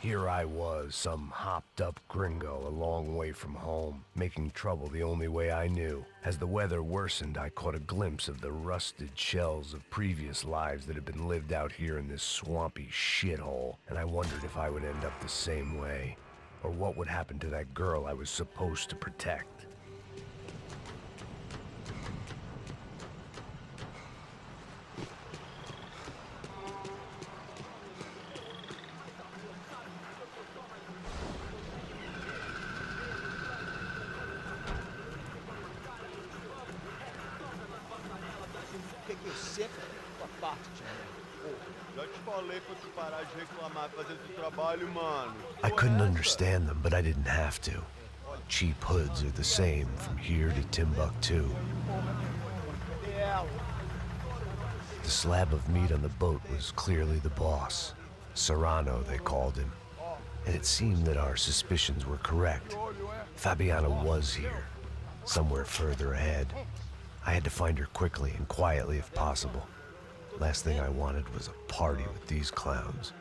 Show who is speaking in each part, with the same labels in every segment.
Speaker 1: Here I was, some hopped-up gringo a long way from home, making trouble the only way I knew. As the weather worsened, I caught a glimpse of the rusted shells of previous lives that had been lived out here in this swampy shithole, and I wondered if I would end up the same way, or what would happen to that girl I was supposed to protect. I couldn't understand them, but I didn't have to. Cheap hoods are the same from here to Timbuktu. The slab of meat on the boat was clearly the boss. Serrano, they called him. And it seemed that our suspicions were correct. Fabiana was here, somewhere further ahead. I had to find her quickly and quietly if possible. Last thing I wanted was a party with these clowns.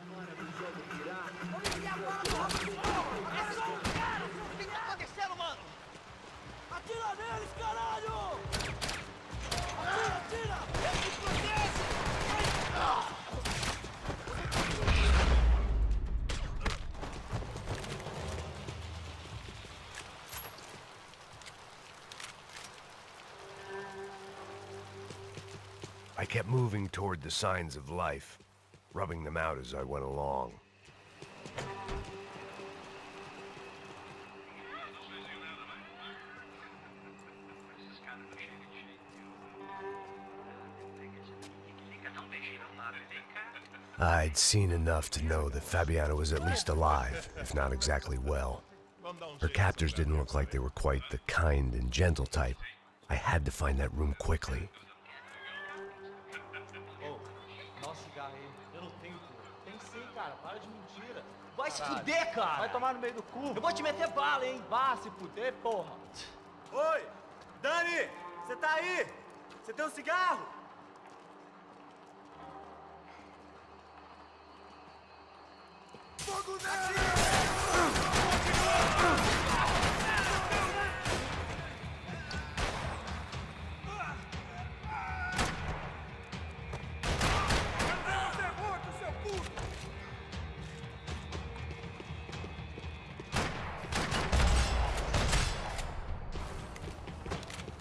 Speaker 1: I kept moving toward the signs of life, rubbing them out as I went along. I'd seen enough to know that Fabiana was at least alive, if not exactly well. Her captors didn't look like they were quite the kind and gentle type. I had to find that room quickly.
Speaker 2: Vai se fuder, cara! Vai tomar no meio do cu! Eu vou te meter bala, hein? Vá se fuder, porra! Oi! Dani! Você tá aí? Você tem um cigarro? Fogo nele!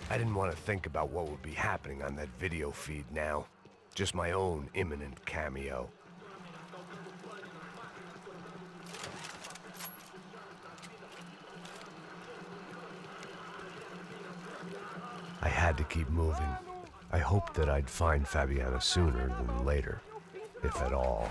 Speaker 1: I didn't want to think about what would be happening on that video feed now. Just my own imminent cameo. I had to keep moving. I hoped that I'd find Fabiana sooner than later, if at all.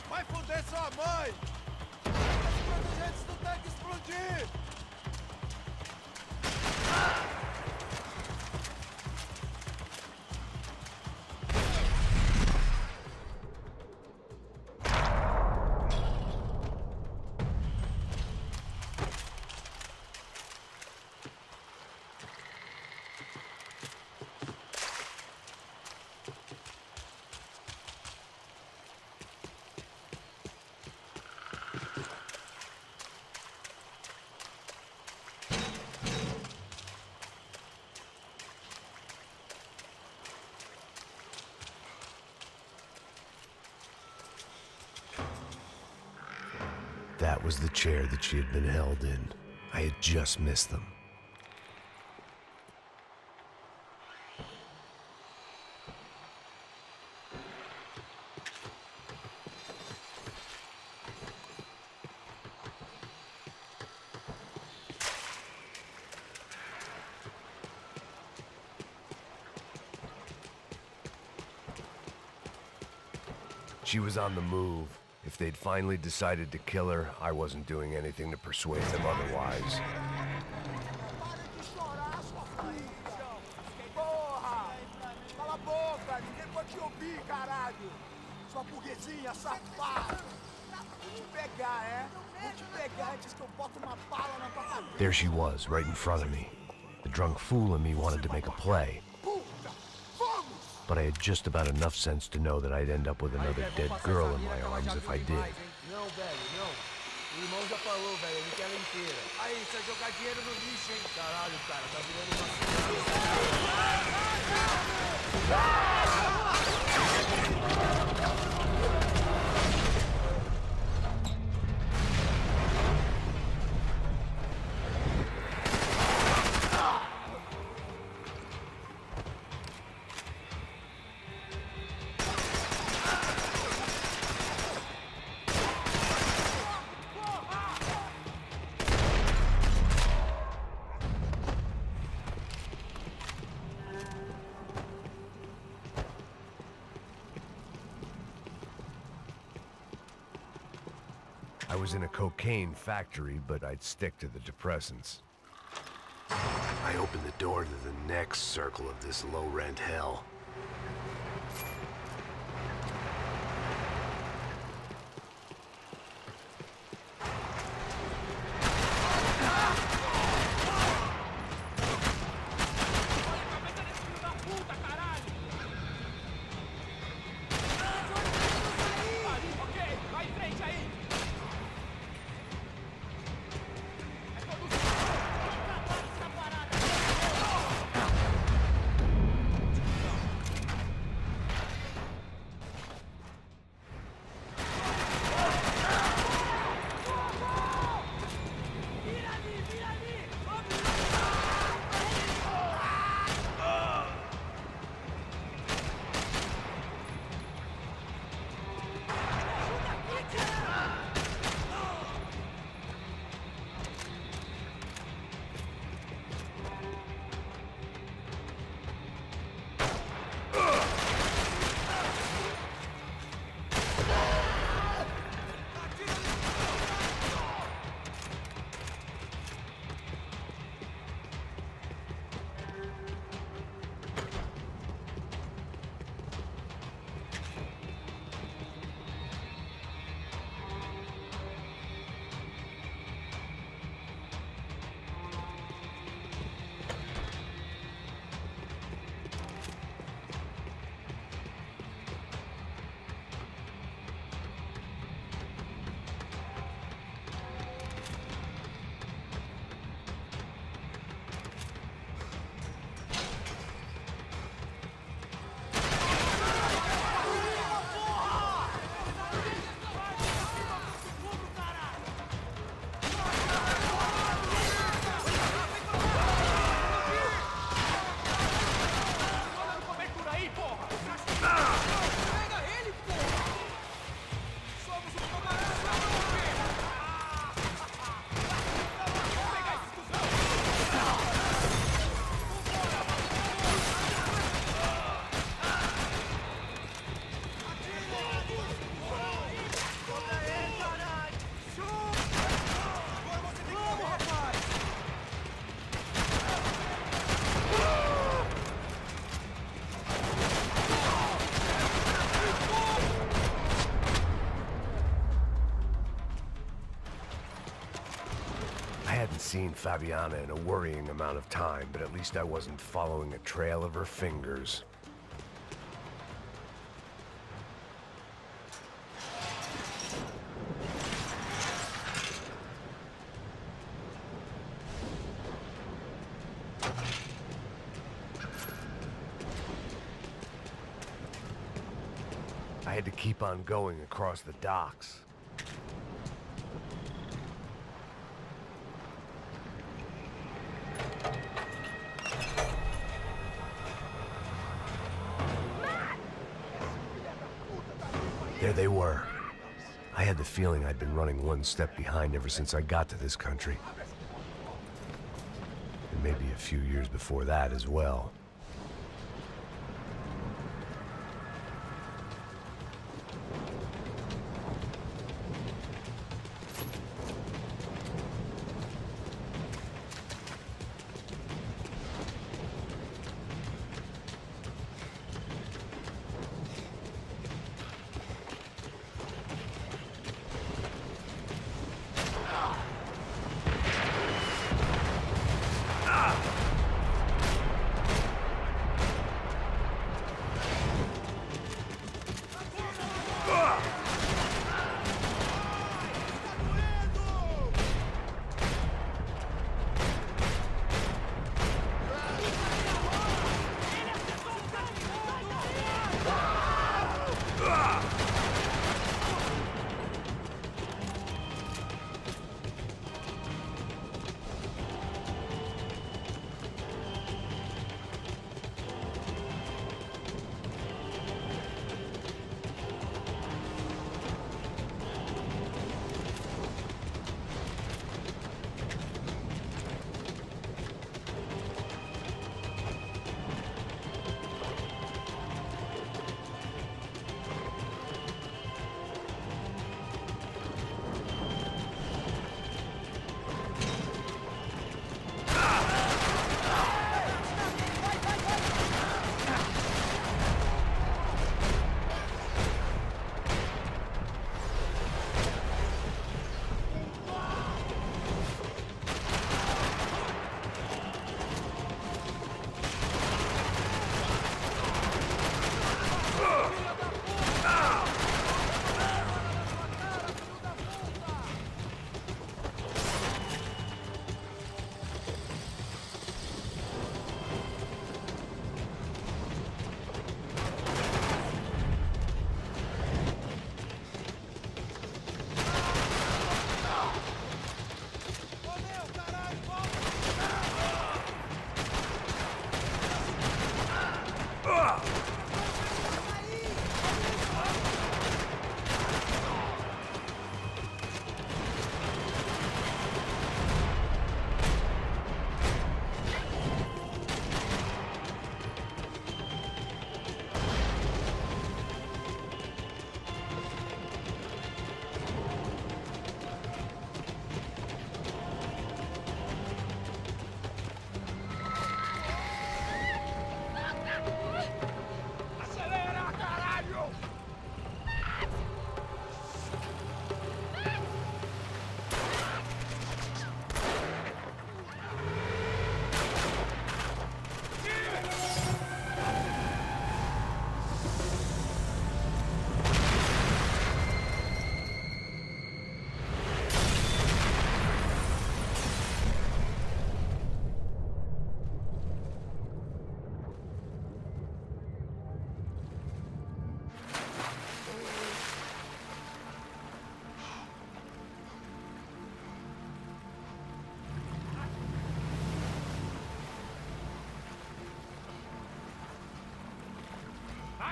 Speaker 3: Vai foder sua mãe! Proteger antes do tanque explodir!
Speaker 1: That was the chair that she had been held in. I had just missed them. She was on the move. If they'd finally decided to kill her, I wasn't doing anything to persuade them otherwise.
Speaker 3: Para de chorar, sua filha! Porra! Cala a boca! Ninguém pode te ouvir, caralho! Sua burguesinha safada! Vou te pegar, é? Vou te pegar antes que eu boto uma bala na tua cabeça!
Speaker 1: There she was, right in front of me. The drunk fool in me wanted to make a play,
Speaker 3: Puta! Vamos!
Speaker 1: but I had just about enough sense to know that I'd end up with another dead girl in my arms if I did.
Speaker 2: Não, velho, não. O irmão já falou, velho, ele quer ela inteira.
Speaker 3: Aí, você vai jogar dinheiro no lixo, hein?
Speaker 2: Caralho, cara, tá virando uma...
Speaker 1: I was in a cocaine factory, but I'd stick to the depressants. I opened the door to the next circle of this low-rent hell. hadn't seen Fabiana in a worrying amount of time, but at least I wasn't following a trail of her fingers. I had to keep on going across the docks. There they were. I had the feeling I'd been running one step behind ever since I got to this country. And maybe a few years before that as well.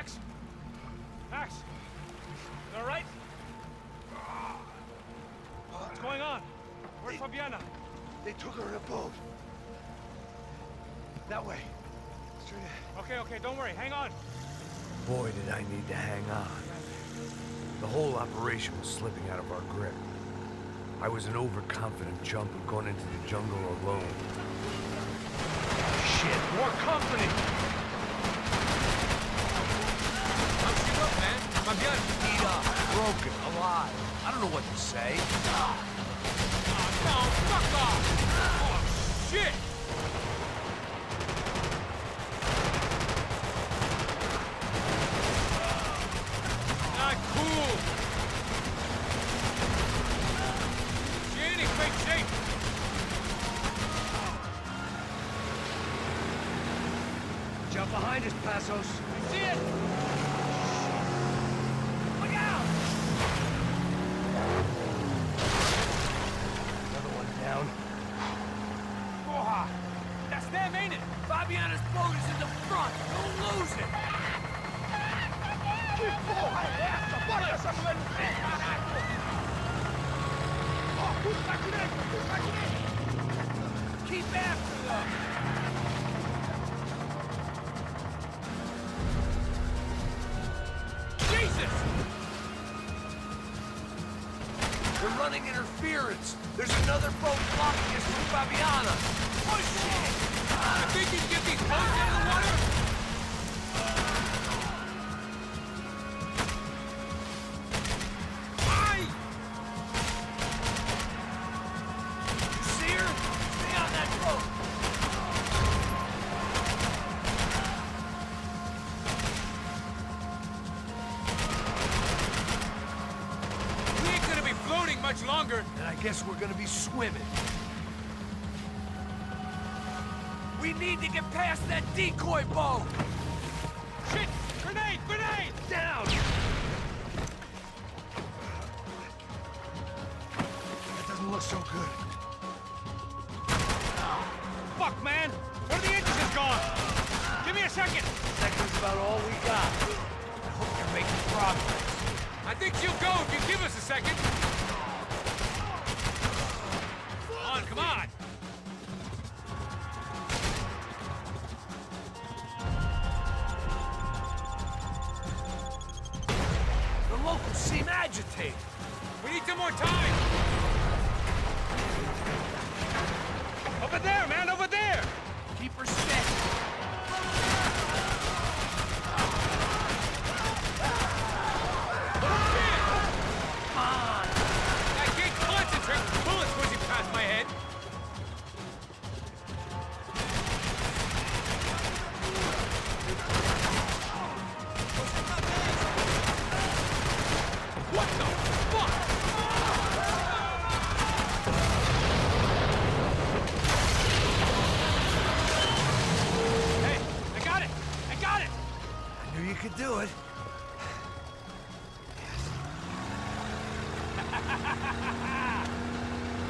Speaker 4: Max? Max? You all right? What's going on? Where's Fabiana?
Speaker 3: They took her in a boat. That way. Straight ahead.
Speaker 4: Okay, don't worry. Hang on.
Speaker 1: Boy, did I need to hang on. The whole operation was slipping out of our grip. I was an overconfident chump who'd gone into the jungle alone.
Speaker 4: Shit, more company!
Speaker 2: How's she look, man? Fabiana, beat up, broken, alive. I don't know what to say.
Speaker 4: No, fuck off! Oh, shit! Not cool! She ain't in great shape!
Speaker 1: Jump behind us, Passos.
Speaker 4: I see it! Look out!
Speaker 1: Another one down.
Speaker 4: Porra! That's them, ain't it?
Speaker 2: Fabiana's boat is in the front. Don't lose it.
Speaker 3: Que porra é essa? Bota essa mulher no pé, caralho! Ó, puxa pra direita, puxa pra direita!
Speaker 2: Keep after them.
Speaker 4: Jesus!
Speaker 2: We're running interference. There's another boat blocking us from Fabiana. Push it!
Speaker 4: I think you can get these boats out of the water? Aye!
Speaker 2: You see her? Stay on that boat.
Speaker 4: We ain't gonna be floating much longer.
Speaker 2: And I guess we're gonna be swimming. We need to get past that decoy boat!
Speaker 4: Shit! Grenade! Grenade!
Speaker 2: Down!
Speaker 1: That doesn't look so good.
Speaker 4: Fuck, man! One of the engines is gone! Give me a second!
Speaker 2: Second's about all we got. I hope you're making progress.
Speaker 4: I think she'll go if you give us a second. Come on, come on!
Speaker 2: The locals seem agitated.
Speaker 4: We need some more time! Over there, man, over there!
Speaker 2: Keep her steady. Come on!
Speaker 4: I can't concentrate with bullets whizzing past my head! What the fuck? Hey, I got it! I got it!
Speaker 2: I knew you could do it.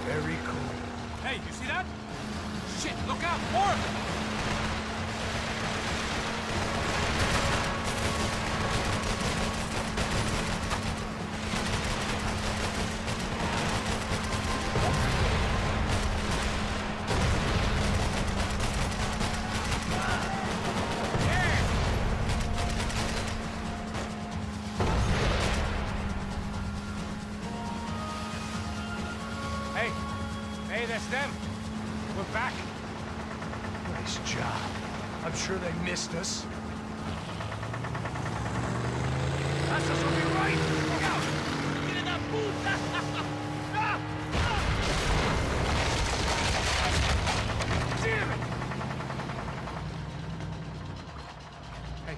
Speaker 1: Very cool.
Speaker 4: Hey, you see that? Shit, look out! More of them! Hey! Hey, that's them! We're back!
Speaker 1: Nice job. I'm sure they missed us.
Speaker 2: Passos will be right! Look out! Get in that puta!
Speaker 4: Damn it! Hey,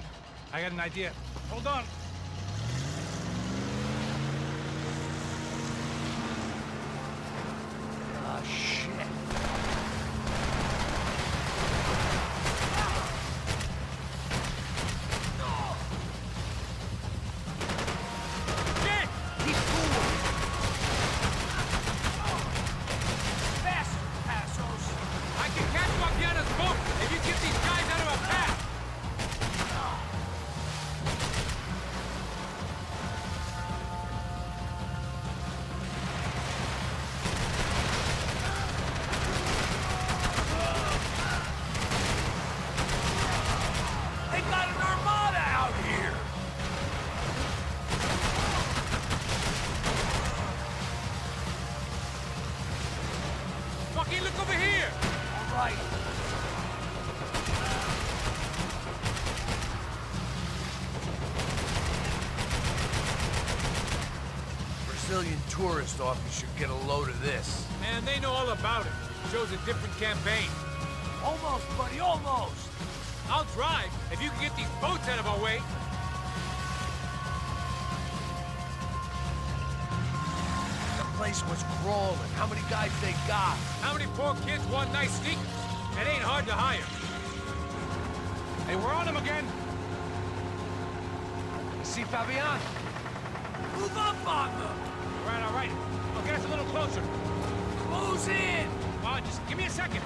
Speaker 4: I got an idea. Hold on.
Speaker 1: Ah, shit.
Speaker 4: Shit!
Speaker 2: Keep moving! Faster, Passos!
Speaker 4: I can catch Fabiana's boat if you get these guys out of our path!
Speaker 2: They got an armada out here!
Speaker 4: Fucking look over here!
Speaker 2: All right.
Speaker 5: civilian tourist officer get a load of this?
Speaker 4: Man, they know all about it. Shows a different campaign.
Speaker 5: Almost, buddy, almost!
Speaker 4: I'll drive if you can get these boats out of our way.
Speaker 5: The place was crawling. How many guys they got?
Speaker 4: How many poor kids want nice sneakers? It ain't hard to hire. Hey, we're on them again.
Speaker 5: You see Fabian? Move up on them!
Speaker 4: All right. I'll get us a little closer.
Speaker 5: Close in!
Speaker 4: Come on, just give me a second.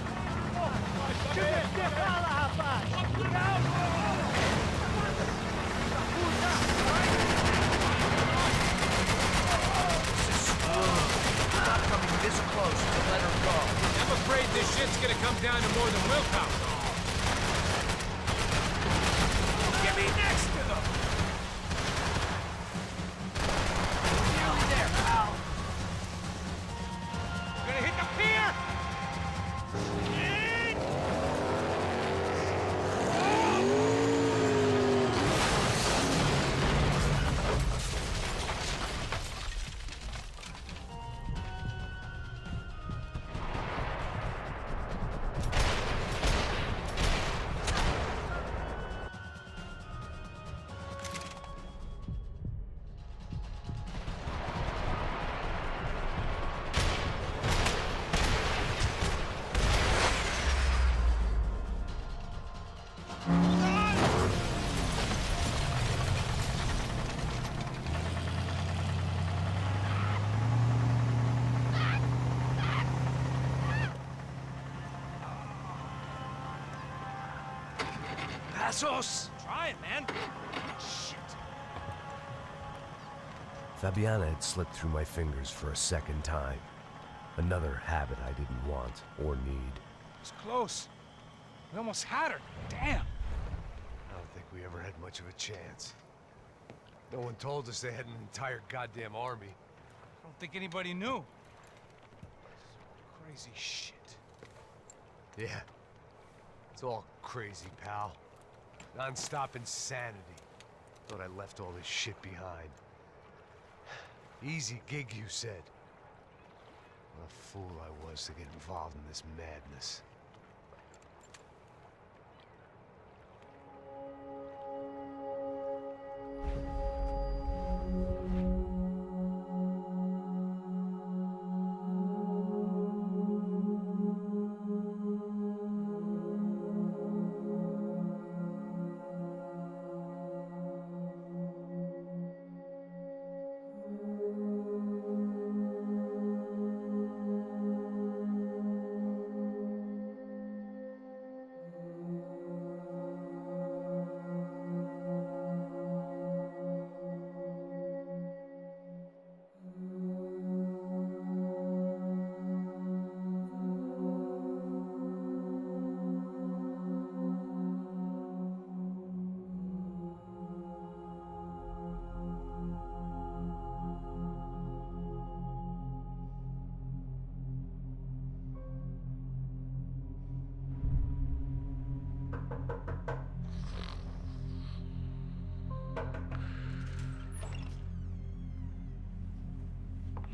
Speaker 5: Not coming this close to let her go.
Speaker 4: I'm afraid this shit's gonna come down to more than willpower.
Speaker 5: Get me next to them! Nearly there, pal.
Speaker 4: We're gonna hit the pier!
Speaker 5: Passos!
Speaker 4: Try it, man.
Speaker 5: Shit.
Speaker 1: Fabiana had slipped through my fingers for a second time. Another habit I didn't want or need.
Speaker 4: It's close. We almost had her. Damn.
Speaker 5: I don't think we ever had much of a chance. No one told us they had an entire goddamn army.
Speaker 4: I don't think anybody knew. Crazy shit.
Speaker 5: Yeah. It's all crazy, pal. Non-stop insanity. Thought I left all this shit behind. Easy gig, you said. What a fool I was to get involved in this madness.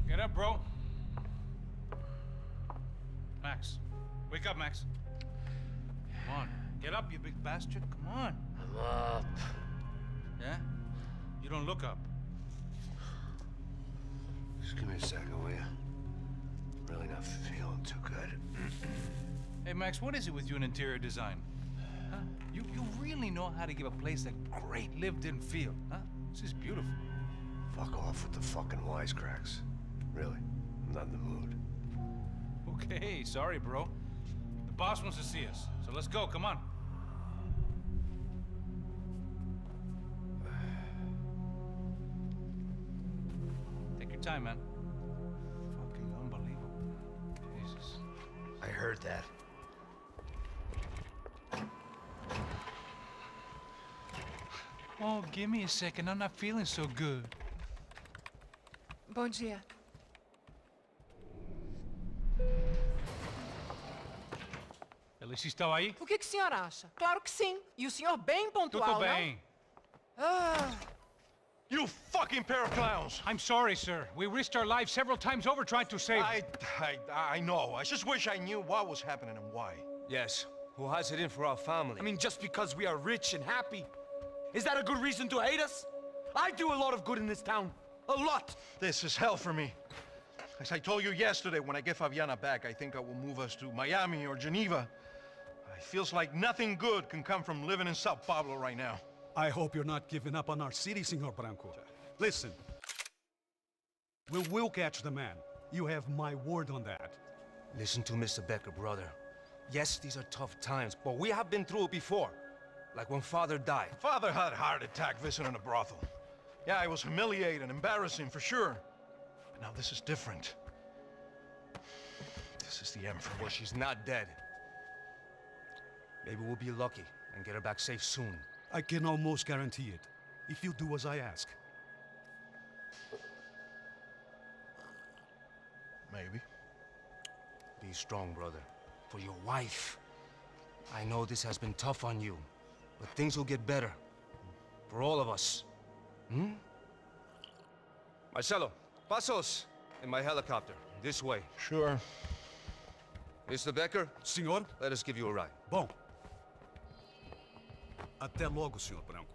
Speaker 4: Get up, bro. Max. Wake up, Max. Come on. Get up, you big bastard. Come on.
Speaker 5: I'm up.
Speaker 4: Yeah? You don't look up.
Speaker 5: Just give me a second, will you? Really not feeling too good.
Speaker 4: Hey, Max, what is it with you in interior design? Huh? You really know how to give a place a great lived-in feel, huh? This is beautiful.
Speaker 5: Fuck off with the fucking wisecracks. Really, I'm not in the mood.
Speaker 4: Okay, sorry, bro. The boss wants to see us, so let's go, come on. Take your time, man. Fucking unbelievable. Jesus.
Speaker 5: I heard that.
Speaker 4: Oh, give me a second. I'm not feeling so good.
Speaker 6: Bom dia.
Speaker 4: Alice estava aí?
Speaker 6: O que o senhor acha? Claro que sim. E o senhor bem pontual,
Speaker 4: Tudo bem.
Speaker 6: não? Ah, You fucking pair of clowns!
Speaker 4: I'm sorry, sir. We risked our lives several times over trying to save...
Speaker 6: I know. I just wish I knew what was happening and why.
Speaker 2: Yes, who has it in for our family? I mean, just because we are rich and happy, is that a good reason to hate us? I do a lot of good in this town. A lot!
Speaker 6: This is hell for me. As I told you yesterday, when I get Fabiana back, I think I will move us to Miami or Geneva. It feels like nothing good can come from living in Sao Paulo right now.
Speaker 7: I hope you're not giving up on our city, Senor Branco. Listen. We will catch the man. You have my word on that.
Speaker 2: Listen to Mr. Becker, brother. Yes, these are tough times, but we have been through it before. Like when Father died.
Speaker 6: Father had a heart attack visiting a brothel. Yeah, it was humiliating, embarrassing, for sure. But now this is different. This is the end for me.
Speaker 2: Well, she's not dead. Maybe we'll be lucky and get her back safe soon.
Speaker 7: I can almost guarantee it, if you do as I ask.
Speaker 6: Maybe.
Speaker 2: Be strong, brother. For your wife. I know this has been tough on you, but things will get better. For all of us. Hmm? Marcelo, pasos in my helicopter. This way.
Speaker 6: Sure.
Speaker 2: Mr. Becker,
Speaker 7: Senhor?
Speaker 2: let us give you a ride.
Speaker 7: Bom. Até logo, Senhor Branco.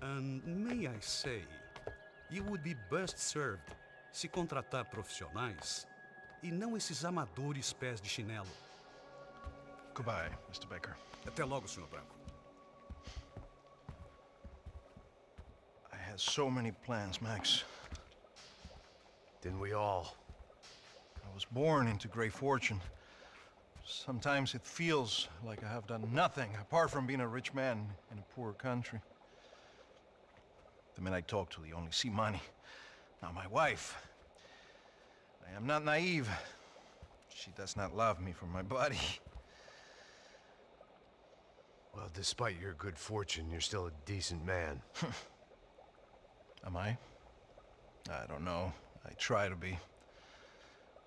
Speaker 7: And may I say, you would be best served se contratar profissionais e não esses amadores pés de chinelo.
Speaker 6: Goodbye, Mr. Baker.
Speaker 7: Até logo, Senhor Branco.
Speaker 6: I had so many plans, Max.
Speaker 1: Didn't we all?
Speaker 6: I was born into great fortune. Sometimes it feels like I have done nothing apart from being a rich man in a poor country. The men I talk to, they only see money. Now my wife, I am not naive. She does not love me for my body.
Speaker 1: Well, despite your good fortune, you're still a decent man.
Speaker 6: Am I? I don't know. I try to be.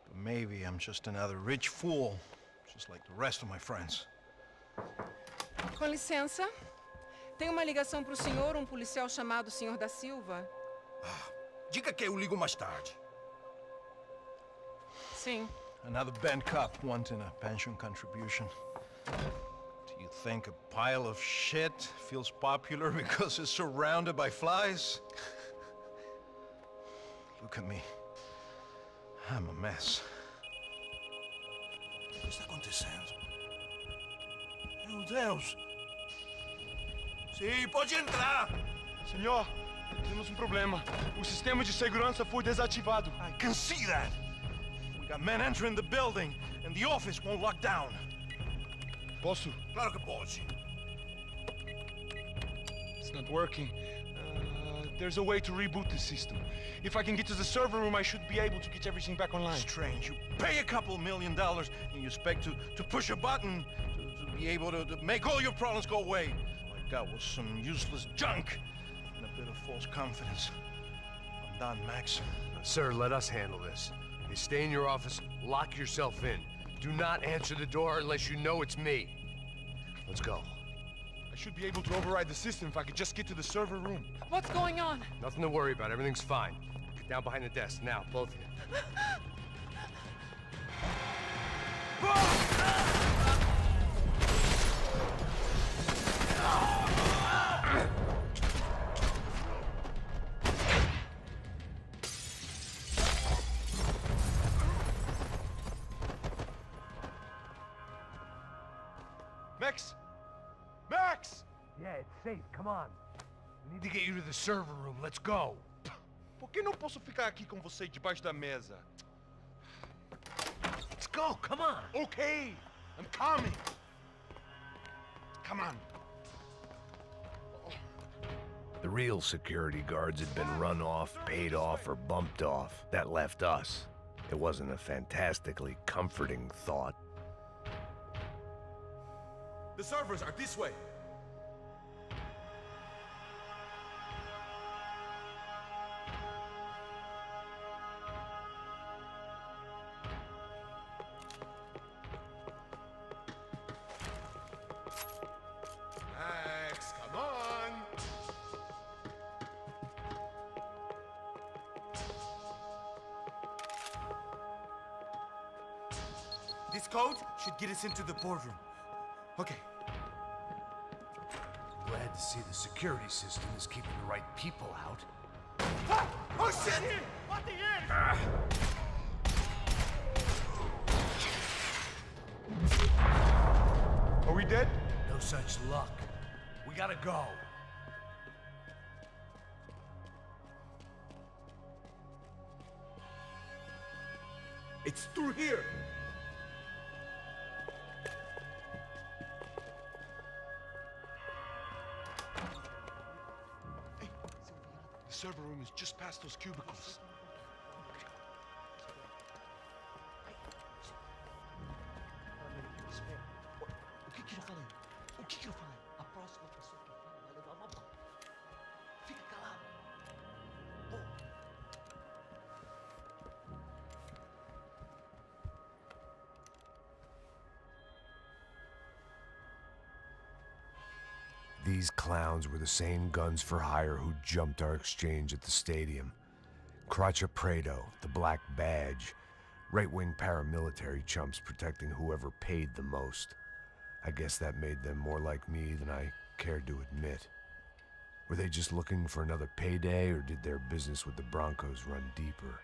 Speaker 6: But maybe I'm just another rich fool, just like the rest of my friends.
Speaker 8: Com licença. Tem uma ligação para o senhor, um policial chamado Senhor da Silva.
Speaker 3: Diga que eu ligo mais tarde.
Speaker 8: Sim.
Speaker 6: Another bent cop wanting a pension contribution. Do you think a pile of shit feels popular because it's surrounded by flies? Look at me. I'm a mess.
Speaker 3: O que está acontecendo? Meu Deus! Sim, pode entrar!
Speaker 6: Senhor, temos problema. O sistema de segurança foi desativado. I can see that. We got men entering the building, and the office won't lock down.
Speaker 9: Posso?
Speaker 3: Claro que pode.
Speaker 9: It's not working. There's a way to reboot the system. If I can get to the server room, I should be able to get everything back online.
Speaker 6: Strange. You pay a couple $1 million, and you expect to push a button to be able to make all your problems go away. All I got was some useless junk and a bit of false confidence. I'm done, Max.
Speaker 5: Sir, let us handle this. You stay in your office, lock yourself in. Do not answer the door unless you know it's me. Let's go.
Speaker 9: I should be able to override the system if I could just get to the server room.
Speaker 8: What's going on?
Speaker 5: Nothing to worry about. Everything's fine. Get down behind the desk. Now, both of you.
Speaker 9: Max! Max!
Speaker 5: Yeah, it's safe. Come on. We need to get you to the server room. Let's go.
Speaker 9: Por que não posso ficar aqui com você debaixo da mesa?
Speaker 5: Let's go. Come on.
Speaker 9: Okay, I'm coming. Come on.
Speaker 1: The real security guards had been run off, paid off, or bumped off. That left us. It wasn't a fantastically comforting thought.
Speaker 3: The servers are this way. Max, come on. code should get us into the boardroom. Okay.
Speaker 5: Glad to see the security system is keeping the right people out.
Speaker 3: Ah! Oh shit! What the hell?
Speaker 9: Are we dead?
Speaker 5: No such luck. We gotta go.
Speaker 3: It's through here.
Speaker 9: The server room is just past those cubicles.
Speaker 3: O que eu falei? O que eu falei? A próxima pessoa que fala vai levar uma bala. Fica calado.
Speaker 1: These clowns were the same guns for hire who jumped our exchange at the stadium. Crotcha Prado, the Black Badge, right-wing paramilitary chumps protecting whoever paid the most. I guess that made them more like me than I cared to admit. Were they just looking for another payday, or did their business with the Broncos run deeper?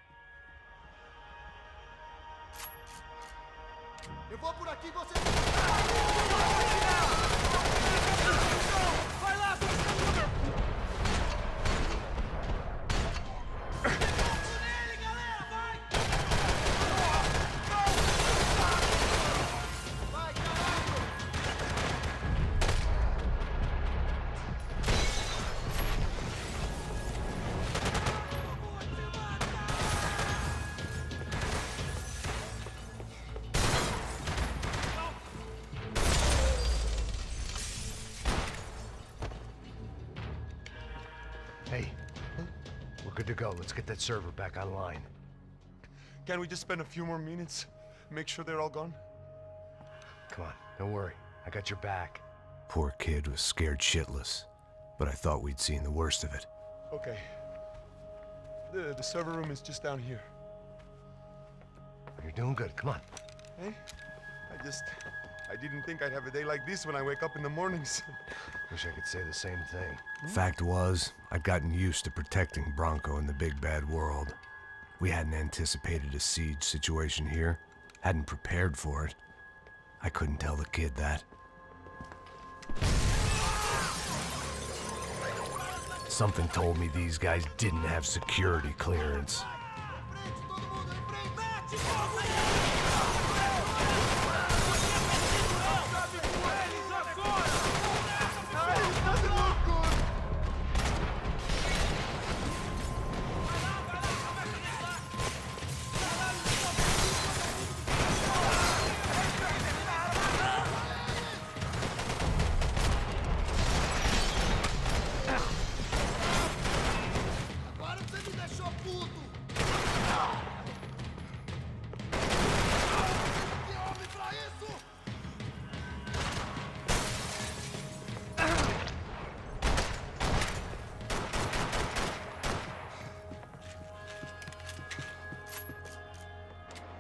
Speaker 3: Eu vou por aqui, você... Vai lá, nele, galera, vai! Vai, caralho!
Speaker 5: Hey, we're good to go. Let's get that server back online.
Speaker 9: Can't we just spend a few more minutes? Make sure they're all gone?
Speaker 5: Come on, don't worry. I got your back.
Speaker 1: Poor kid was scared shitless, but I thought we'd seen the worst of it.
Speaker 9: Okay. The server room is just down here.
Speaker 5: You're doing good. Come on.
Speaker 9: Hey? I didn't think I'd have a day like this when I wake up in the mornings.
Speaker 5: Wish I could say the same thing.
Speaker 1: Fact was, I'd gotten used to protecting Bronco in the big bad world. We hadn't anticipated a siege situation here, hadn't prepared for it. I couldn't tell the kid that. Something told me these guys didn't have security clearance.
Speaker 3: Agora você me deixou puto! Que homem pra isso?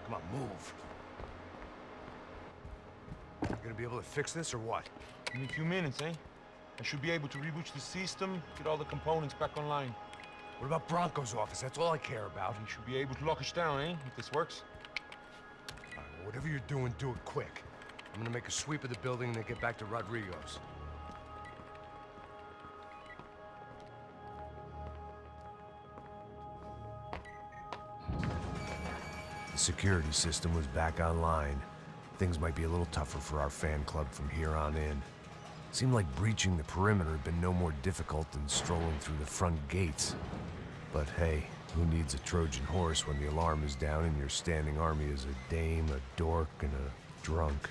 Speaker 5: Come on, move. You gonna be able to fix this or what?
Speaker 9: Give me a few minutes, eh? I should be able to reboot the system, get all the components back online.
Speaker 5: What about Bronco's office? That's all I care about.
Speaker 9: You should be able to lock us down, eh? If this works.
Speaker 5: All right, well, whatever you're doing, do it quick. I'm gonna make a sweep of the building and then get back to Rodrigo's.
Speaker 1: The security system was back online. Things might be a little tougher for our fan club from here on in. Seemed like breaching the perimeter had been no more difficult than strolling through the front gates. But hey, who needs a Trojan horse when the alarm is down and your standing army is a dame, a dork, and a drunk?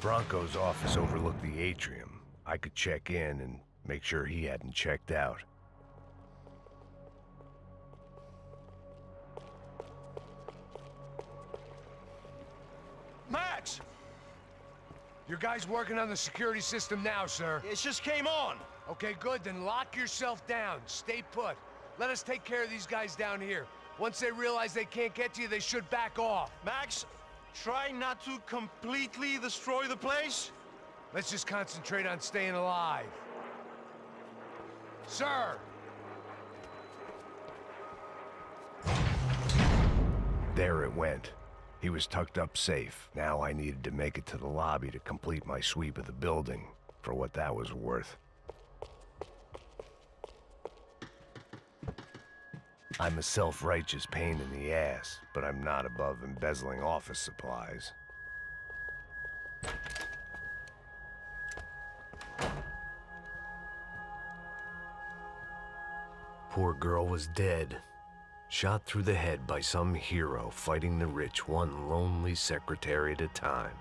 Speaker 1: Bronco's office overlooked the atrium. I could check in and make sure he hadn't checked out.
Speaker 9: Max!
Speaker 5: Your guys working on the security system now, sir.
Speaker 9: It just came on!
Speaker 5: Okay, good. Then lock yourself down. Stay put. Let us take care of these guys down here. Once they realize they can't get to you, they should back off.
Speaker 9: Max,
Speaker 6: try not to completely destroy the place?
Speaker 5: Let's just concentrate on staying alive. Sir!
Speaker 1: There it went. He was tucked up safe. Now I needed to make it to the lobby to complete my sweep of the building, for what that was worth. I'm a self-righteous pain in the ass, but I'm not above embezzling office supplies. Poor girl was dead. Shot through the head by some hero fighting the rich one lonely secretary at a time.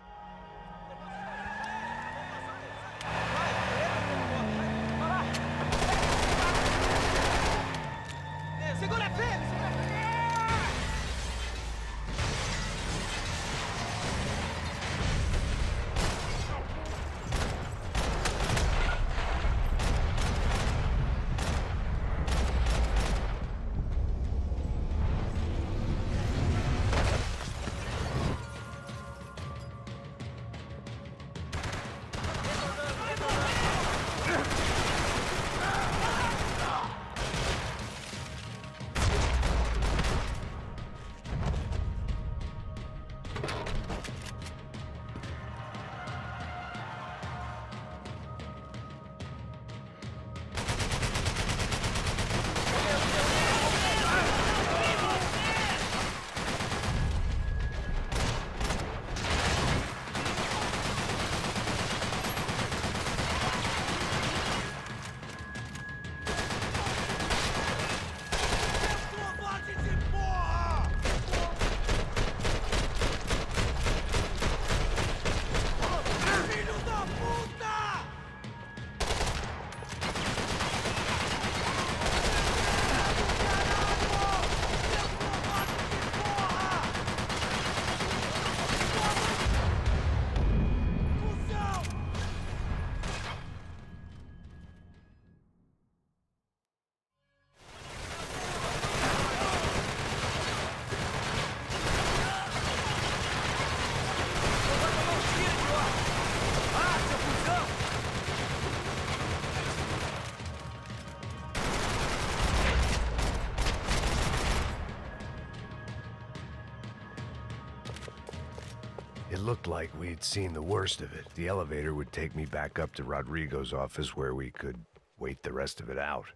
Speaker 1: It looked like we'd seen the worst of it. The elevator would take me back up to Rodrigo's office where we could wait the rest of it out.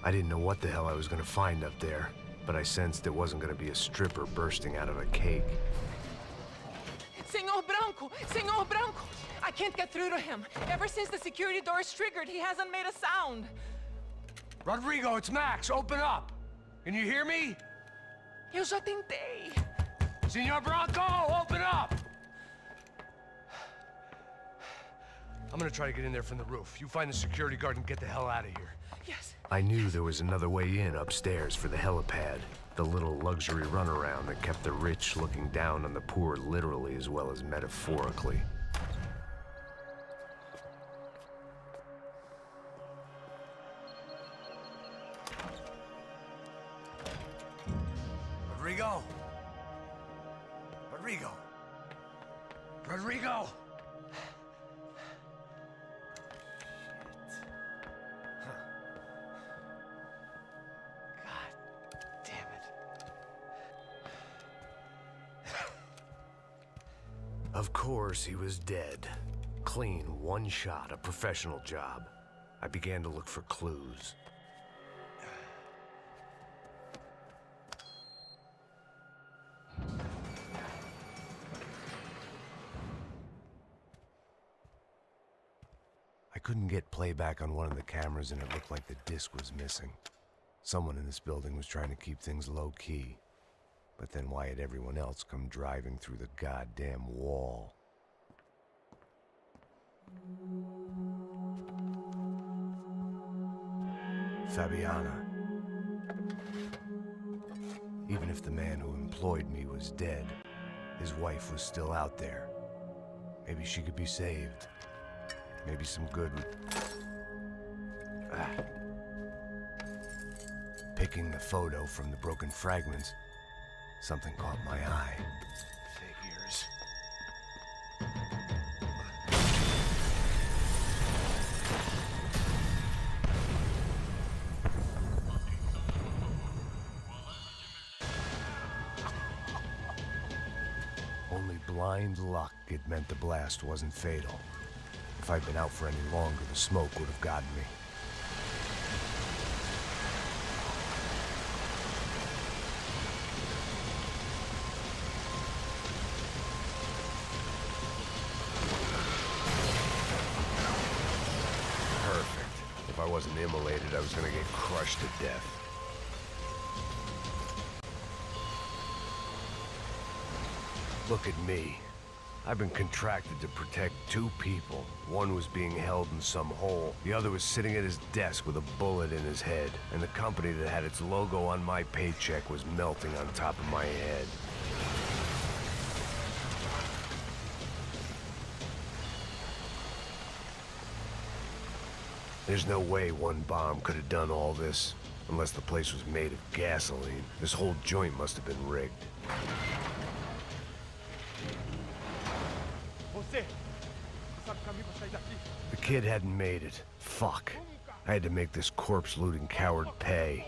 Speaker 1: I didn't know what the hell I was gonna find up there, but I sensed it wasn't gonna be a stripper bursting out of a cake.
Speaker 8: Senor Branco! Senor Branco! I can't get through to him. Ever since the security door is triggered, he hasn't made a sound.
Speaker 5: Rodrigo, it's Max. Open up. Can you hear me?
Speaker 8: Eu já tentei.
Speaker 5: Senor Branco, open up! I'm gonna try to get in there from the roof. You find the security guard and get the hell out of here.
Speaker 8: Yes.
Speaker 1: I knew there was another way in upstairs for the helipad, the little luxury runaround that kept the rich looking down on the poor literally as well as metaphorically.
Speaker 5: Rodrigo! Rodrigo! Rodrigo!
Speaker 1: Of course, he was dead. Clean, one shot, a professional job. I began to look for clues. I couldn't get playback on one of the cameras and it looked like the disc was missing. Someone in this building was trying to keep things low-key. But then why had everyone else come driving through the goddamn wall? Fabiana. Even if the man who employed me was dead, his wife was still out there. Maybe she could be saved. Maybe some good would... Picking the photo from the broken fragments, something caught my eye. Figures. Only blind luck it meant the blast wasn't fatal. If I'd been out for any longer, the smoke would have gotten me. Perfect. If I wasn't immolated, I was gonna get crushed to death. Look at me. I've been contracted to protect two people. One was being held in some hole. The other was sitting at his desk with a bullet in his head. And the company that had its logo on my paycheck was melting on top of my head. There's no way one bomb could have done all this. Unless the place was made of gasoline. This whole joint must have been rigged. The kid hadn't made it. Fuck. I had to make this corpse-looting coward pay.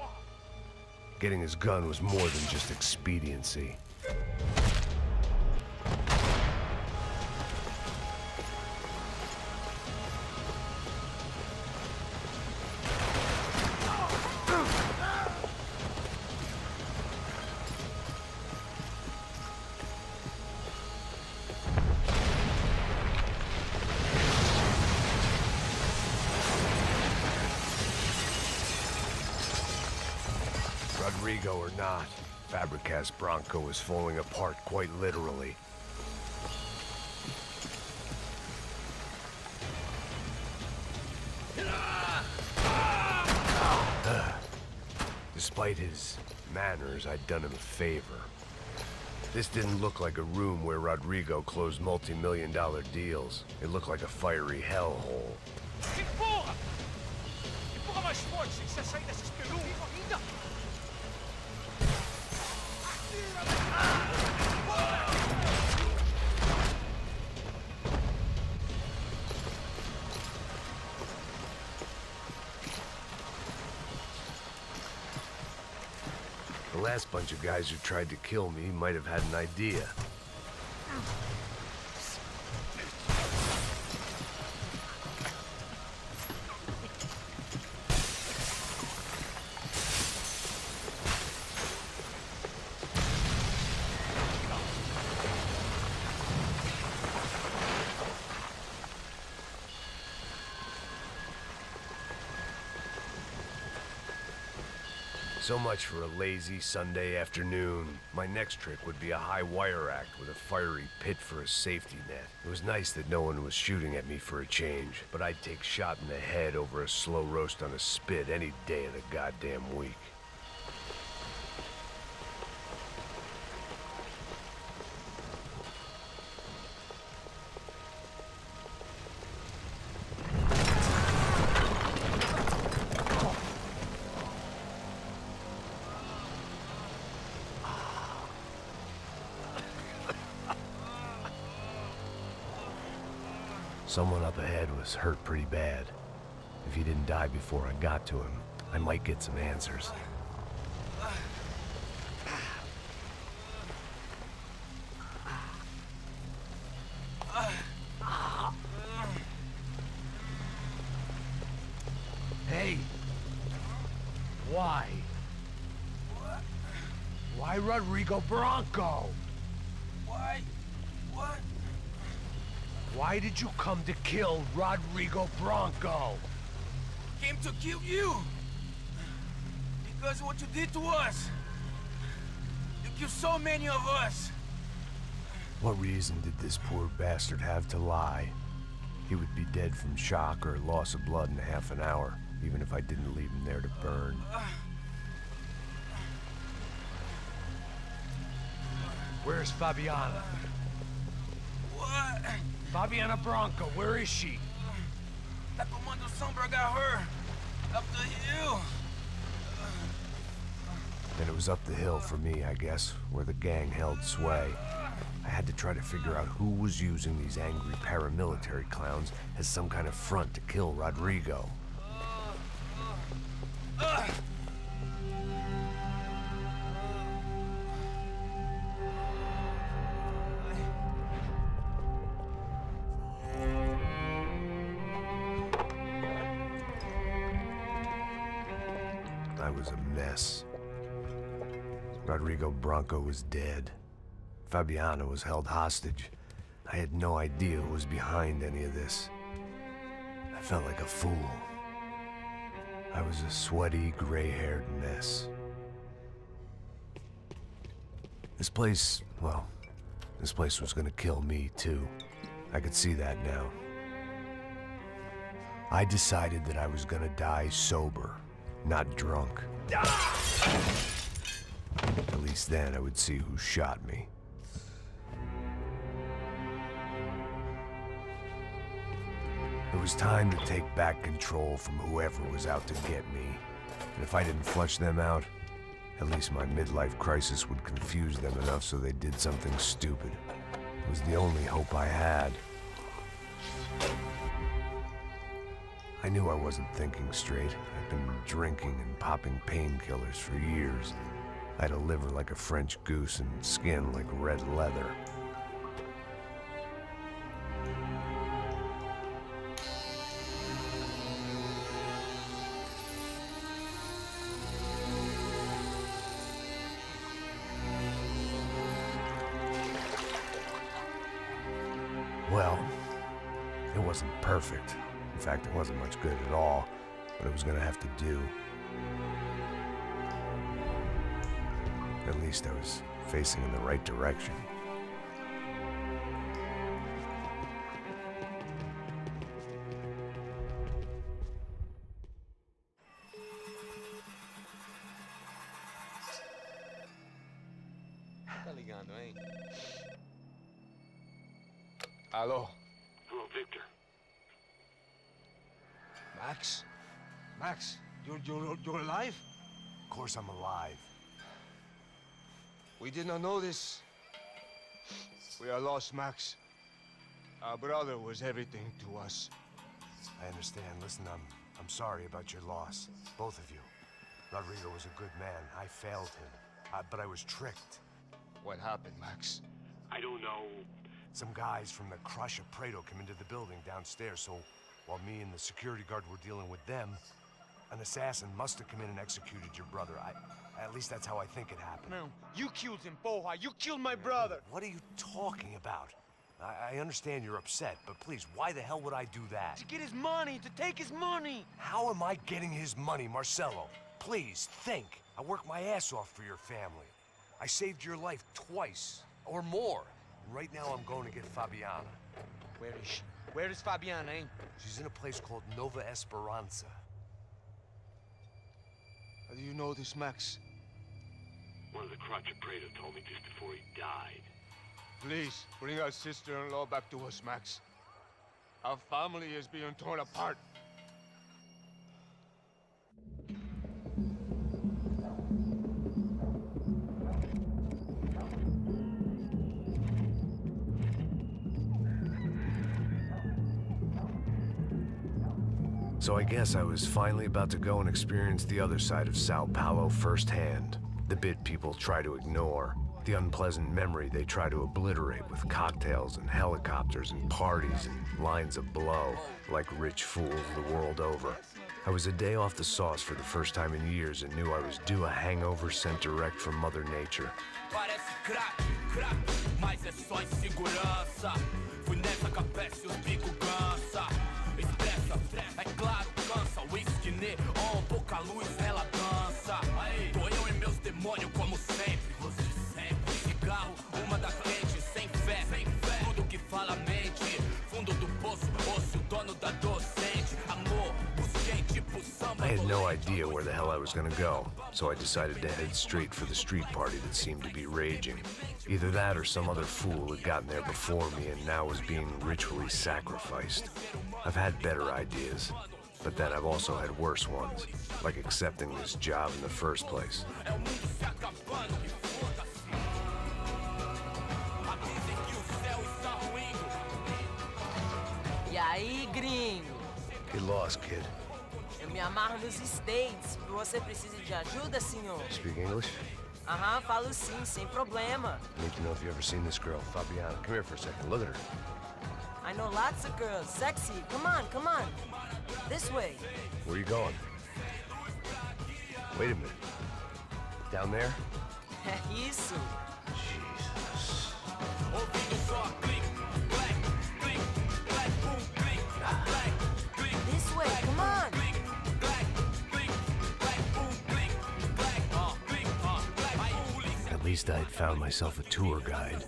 Speaker 1: Getting his gun was more than just expediency. Rodrigo or not, Fabricas Bronco was falling apart quite literally. Despite his manners, I'd done him a favor. This didn't look like a room where Rodrigo closed multi-million-dollar deals. It looked like a fiery hellhole.
Speaker 3: Que porra! Que porra mais forte sem você sair dessa espelunca ainda?
Speaker 1: The last bunch of guys who tried to kill me might have had an idea. So much for a lazy Sunday afternoon. My next trick would be a high wire act with a fiery pit for a safety net. It was nice that no one was shooting at me for a change, but I'd take shot in the head over a slow roast on a spit any day of the goddamn week. Someone up ahead was hurt pretty bad. If he didn't die before I got to him, I might get some answers.
Speaker 5: Hey! Why? Why Rodrigo Bronco?
Speaker 3: Why? What?
Speaker 5: Why did you come to kill Rodrigo Bronco?
Speaker 3: Came to kill you! Because of what you did to us! You killed so many of us!
Speaker 1: What reason did this poor bastard have to lie? He would be dead from shock or loss of blood in half an hour. even if I didn't leave him there to burn.
Speaker 5: Where's Fabiana?
Speaker 10: What?
Speaker 5: Fabiana Branco, where is she?
Speaker 10: That Comando Sombra got her. Up the hill.
Speaker 1: And it was up the hill for me, I guess, where the gang held sway. I had to try to figure out who was using these angry paramilitary clowns as some kind of front to kill Rodrigo. I was a mess. Rodrigo Branco was dead. Fabiana was held hostage. I had no idea who was behind any of this. I felt like a fool. I was a sweaty, gray-haired mess. This place, well, this place was gonna kill me too. I could see that now. I decided that I was gonna die sober, not drunk. At least then I would see who shot me. It was time to take back control from whoever was out to get me. And if I didn't flush them out, at least my midlife crisis would confuse them enough so they did something stupid. It was the only hope I had. I knew I wasn't thinking straight. I'd been drinking and popping painkillers for years. I had a liver like a French goose and skin like red leather. Well, it wasn't perfect. In fact, it wasn't much good at all, but it was gonna have to do. At least I was facing in the right direction.
Speaker 10: Tá ligando, hein?
Speaker 2: Hello.
Speaker 9: Hello, Victor.
Speaker 2: Max? Max, you're alive?
Speaker 1: Of course I'm alive.
Speaker 2: We did not know this. We are lost, Max. Our brother was everything to us.
Speaker 1: I understand. Listen, I'm sorry about your loss. Both of you. Rodrigo was a good man. I failed him. But I was tricked.
Speaker 2: What happened, Max?
Speaker 9: I don't know.
Speaker 1: Some guys from the Crush of Prado came into the building downstairs, so while me and the security guard were dealing with them, an assassin must have come in and executed your brother. At least that's how I think it happened.
Speaker 9: No, you killed him, Porra. You killed my brother.
Speaker 1: What are you talking about? I understand you're upset, but please, why the hell would I do that?
Speaker 9: To get his money, to take his money.
Speaker 1: How am I getting his money, Marcelo? Please, think. I worked my ass off for your family. I saved your life twice, or more. And right now I'm going to get Fabiana.
Speaker 9: Where is she? Where is Fabiana, eh?
Speaker 1: She's in a place called Nova Esperanza.
Speaker 2: How do you know this, Max?
Speaker 9: One of the Crotch of Prado told me just before he died.
Speaker 2: Please, bring our sister-in-law back to us, Max. Our family is being torn apart.
Speaker 1: So I guess I was finally about to go and experience the other side of Sao Paulo firsthand. The bit people try to ignore. The unpleasant memory they try to obliterate with cocktails and helicopters and parties and lines of blow, like rich fools the world over. I was a day off the sauce for the first time in years and knew I was due a hangover sent direct from Mother Nature.
Speaker 10: Parece crack, crack, mas é só insegurança. Fui nessa capeste, os bico cansa. Estressa, é claro, cansa. Whisky, neon, pouca luz, ela dança. Tô eu e meus demônios como sempre. Você sempre. Cigarro, uma da frente, sem fé. Tudo que fala mente. Fundo do poço, osso, dono da docente. Amor, busquei tipo samba.
Speaker 1: idea where the hell I was gonna go, so I decided to head straight for the street party that seemed to be raging. Either that or some other fool had gotten there before me and now was being ritually sacrificed. I've had better ideas, but then I've also had worse ones, like accepting this job in the first place.
Speaker 11: E aí, gringo?
Speaker 1: Get lost, kid.
Speaker 11: Eu me amarro nos States. Você precisa de ajuda, senhor?
Speaker 1: Speak English?
Speaker 11: Aham, falo sim, sem problema.
Speaker 1: I need to know if you've ever seen this girl, Fabiana. Come here for a second. Look at her.
Speaker 11: I know lots of girls. Sexy. Come on, come on. This way.
Speaker 1: Where are you going? Wait a minute. Down there?
Speaker 11: É isso.
Speaker 1: Jesus.
Speaker 11: This way, come on.
Speaker 1: At least I'd found myself a tour guide.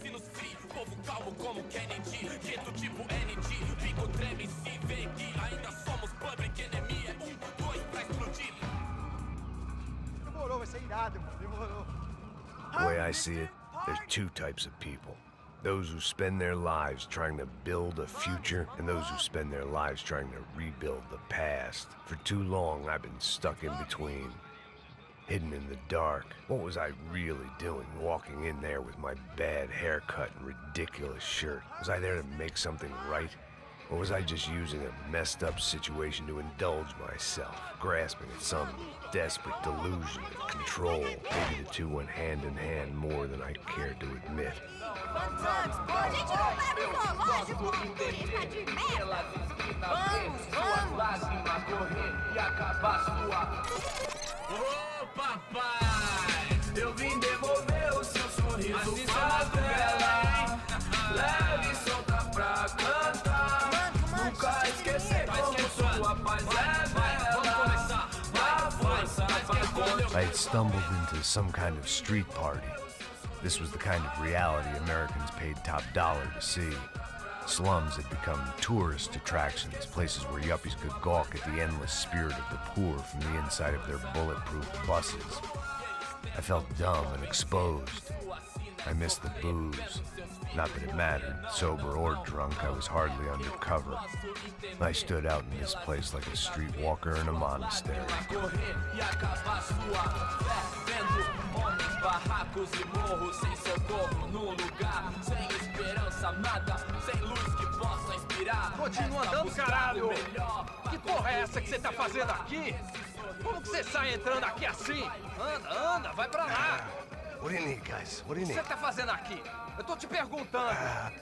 Speaker 3: Demorou, vai ser irado, mano. Demorou.
Speaker 1: The way I see it, there's two types of people. Those who spend their lives trying to build a future, and those who spend their lives trying to rebuild the past. For too long, I've been stuck in between. Hidden in the dark. What was I really doing, walking in there with my bad haircut and ridiculous shirt? Was I there to make something right? Or was I just using a messed up situation to indulge myself, grasping at some desperate delusion of control? Maybe the two went hand in hand more than I cared to admit.
Speaker 12: A gente não vai pro zoológico, turista de merda!
Speaker 11: Vamos, vamos!
Speaker 10: Ô papai, eu vim devolver o seu sorriso favela. Leve e solta pra cantar. Nunca esquecer como sua paz é bela. Dá força pra
Speaker 1: I had stumbled into some kind of street party. This was the kind of reality Americans paid top dollar to see. Slums had become tourist attractions, places where yuppies could gawk at the endless spirit of the poor from the inside of their bulletproof buses. I felt dumb and exposed. I missed the booze. Not that it mattered, sober or drunk, I was hardly undercover. I stood out in this place like a streetwalker in a monastery.
Speaker 10: barracos e morros sem socorro no lugar, sem esperança nada, sem luz que possa inspirar.
Speaker 5: Continua andando, caralho! Que porra é essa que você tá fazendo aqui? Como que você sai entrando aqui assim? Anda, anda, vai pra lá!
Speaker 1: What do you need, guys? What do you
Speaker 5: O que
Speaker 1: need?
Speaker 5: você tá fazendo aqui? Eu tô te perguntando.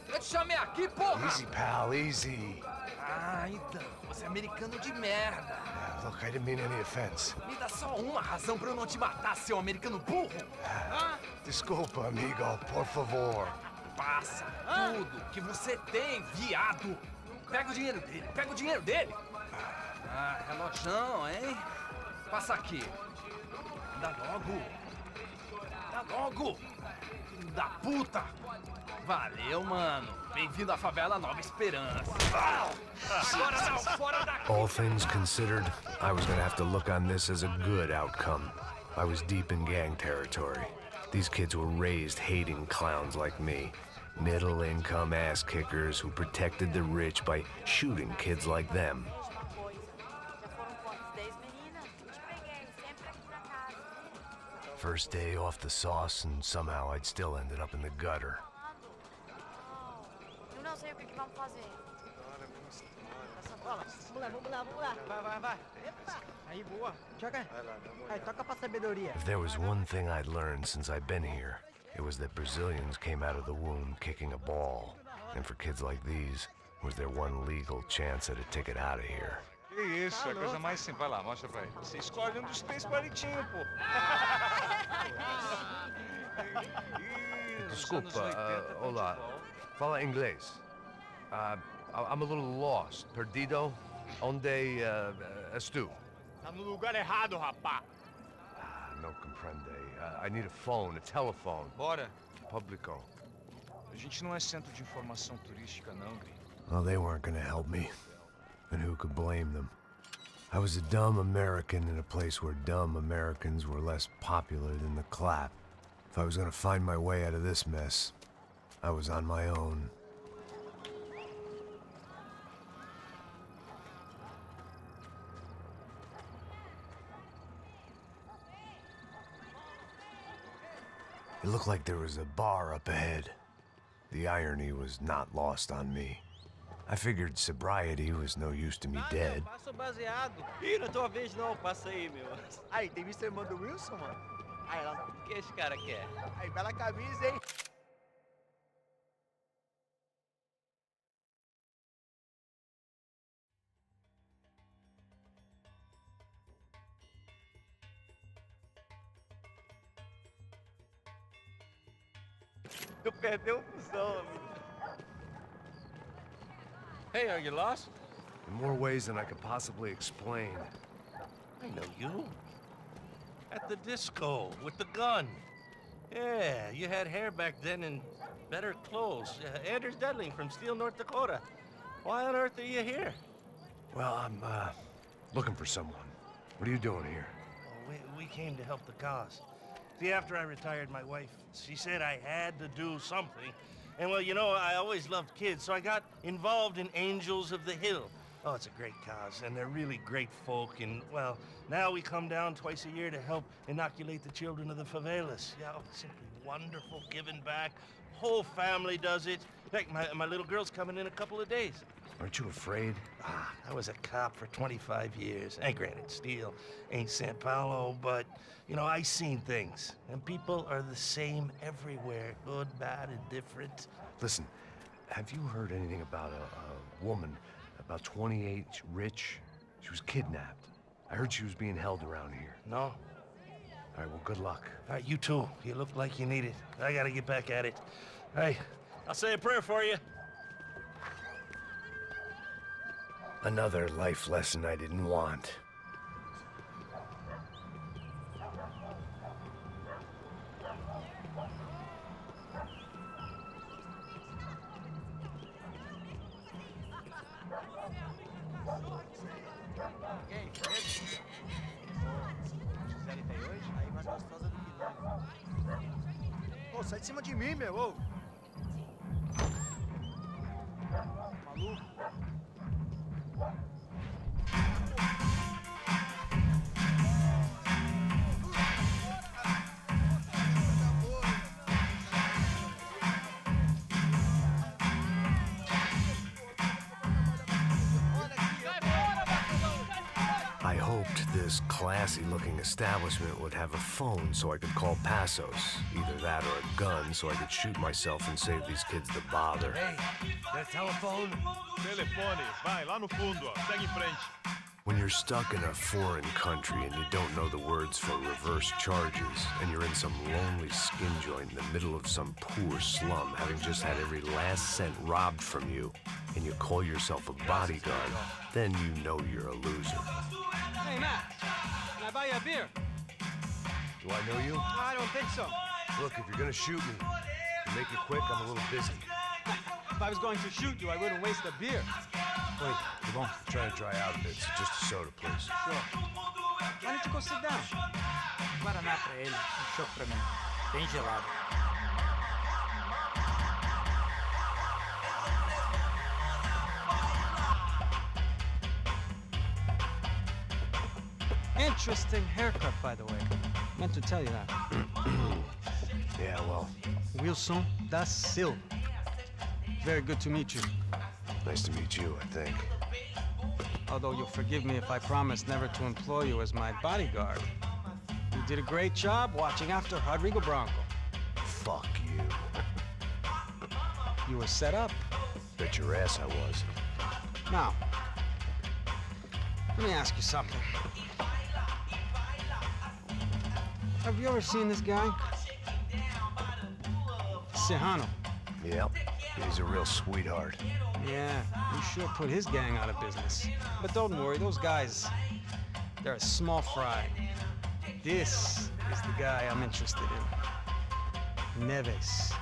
Speaker 5: Eu te chamei aqui, porra!
Speaker 1: Easy, pal, easy.
Speaker 5: Ah, então, você é americano de merda.
Speaker 1: Look, I didn't mean any offense.
Speaker 5: Me dá só uma razão pra eu não te matar, seu americano burro.
Speaker 1: Desculpa, amigo, por favor.
Speaker 5: Passa tudo que você tem, viado. Pega o dinheiro dele, pega o dinheiro dele. Ah, relojão, hein? Passa aqui. Dá logo. Dá logo. Filho da puta. Valeu, mano. Bem-vindo à favela Nova Esperança. Agora não, fora daqui.
Speaker 1: All things considered, I was gonna have to look on this as a good outcome. I was deep in gang territory. These kids were raised hating clowns like me. Middle-income ass-kickers who protected the rich by shooting kids like them. First day off the sauce, and somehow I'd still ended up in the gutter.
Speaker 12: Eu não sei o que vamos fazer.
Speaker 3: Vamos lá. Vai. Epa! Aí, boa. Joga. Aí, toca pra sabedoria.
Speaker 1: If there was one thing I'd learned since I'd been here, it was that Brazilians came out of the womb kicking a ball. And for kids like these, was their one legal chance at a ticket out of here.
Speaker 4: Que isso, é a coisa mais simples. Vai lá, mostra pra ele. Você escolhe um dos três palitinhos, pô.
Speaker 5: Desculpa, olá. Fala inglês. I'm a little lost. Perdido? Onde estou?
Speaker 3: Tá no lugar errado, rapá.
Speaker 5: No comprende. I need a phone, a telephone.
Speaker 4: Bora.
Speaker 5: Publico.
Speaker 4: A gente não é centro de informação turística, não, gringo.
Speaker 1: Well, they weren't gonna help me. And who could blame them? I was a dumb American in a place where dumb Americans were less popular than the clap. If I was gonna find my way out of this mess, I was on my own. It looked like there was a bar up ahead. The irony was not lost on me. I figured sobriety was no use to me dead.
Speaker 13: Passa o baseado. Ih, não é tua vez não, passa aí, meu.
Speaker 3: Aí, tem visto a irmã do Wilson, mano? Aí, ela...
Speaker 13: O que esse cara quer?
Speaker 3: Aí, bela camisa, hein?
Speaker 13: Tu perdeu o fusão, amigo.
Speaker 5: Hey, are you lost?
Speaker 1: In more ways than I could possibly explain.
Speaker 14: I know you. At the disco, with the gun. Yeah, you had hair back then and better clothes. Anders Dudling from Steele, North Dakota. Why on earth are you here?
Speaker 1: Well, I'm, looking for someone. What are you doing here?
Speaker 14: Well, we came to help the cause. See, after I retired, my wife, she said I had to do something. And well, you know, I always loved kids, so I got involved in Angels of the Hill. Oh, it's a great cause, and they're really great folk, and well, now we come down twice a year to help inoculate the children of the favelas. Yeah, oh, it's simply wonderful, giving back. Whole family does it. In fact, my little girl's coming in a couple of days.
Speaker 1: Aren't you afraid?
Speaker 14: I was a cop for 25 years. And granted, Steele ain't San Paulo, but, you know, I seen things. And people are the same everywhere. Good, bad, and different.
Speaker 1: Listen, have you heard anything about a woman, about 28, rich? She was kidnapped. I heard she was being held around here.
Speaker 14: No?
Speaker 1: All right, well, good luck.
Speaker 14: All right, you too. You look like you need it. I gotta get back at it. Hey, I'll say a prayer for you.
Speaker 1: Another life lesson I didn't want.
Speaker 3: Pô, sai de cima de mim, meu, ô! Maluco!
Speaker 1: I hoped this classy-looking establishment would have a phone so I could call Passos. Either that or a gun so I could shoot myself and save these kids the bother.
Speaker 2: Hey, that telephone?
Speaker 9: Telefone, vai, lá no fundo, ó. Segue em frente.
Speaker 1: When you're stuck in a foreign country and you don't know the words for reverse charges, and you're in some lonely skin joint in the middle of some poor slum, having just had every last cent robbed from you, and you call yourself a bodyguard, then you know you're a loser.
Speaker 13: Hey, Matt, can I buy you a beer?
Speaker 1: Do I know you?
Speaker 13: I don't think so.
Speaker 1: Look, if you're gonna shoot me, to make it quick, I'm a little busy.
Speaker 13: If I was going to shoot you, I wouldn't waste a beer.
Speaker 1: Wait, come on. I'm trying to dry out a bit, so just a soda, please.
Speaker 13: Sure. Why don't you go sit down? Guaraná pra ele, chopp pra mim. Bem gelado. Interesting haircut, by the way. Meant to tell you that.
Speaker 1: Yeah, well,
Speaker 13: Wilson da Silva. Very good to meet you.
Speaker 1: nice to meet you, I think.
Speaker 13: Although you'll forgive me if I promise never to employ you as my bodyguard. You did a great job watching after Rodrigo Branco.
Speaker 1: Fuck you.
Speaker 13: You were set up.
Speaker 1: Bet your ass I was.
Speaker 13: Now, let me ask you something. Have you ever seen this guy? Serrano.
Speaker 1: Yep, he's a real sweetheart.
Speaker 13: Yeah, you sure put his gang out of business. But don't worry, those guys, they're a small fry. This is the guy I'm interested in. Neves.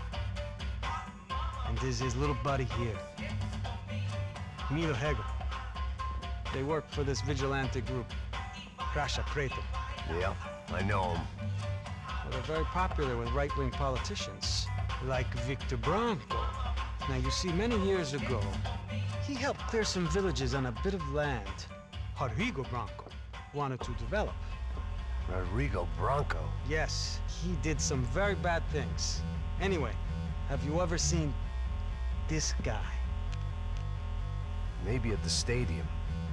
Speaker 13: And this is his little buddy here. Milo Hegel. They work for this vigilante group, Crasha Preto.
Speaker 1: Yeah, I know him.
Speaker 13: Well, they're very popular with right-wing politicians, like Victor Branco. Now, you see, many years ago, he helped clear some villages on a bit of land Rodrigo Branco wanted to develop.
Speaker 1: Rodrigo Branco?
Speaker 13: Yes, he did some very bad things. Anyway, have you ever seen this guy?
Speaker 1: Maybe at the stadium.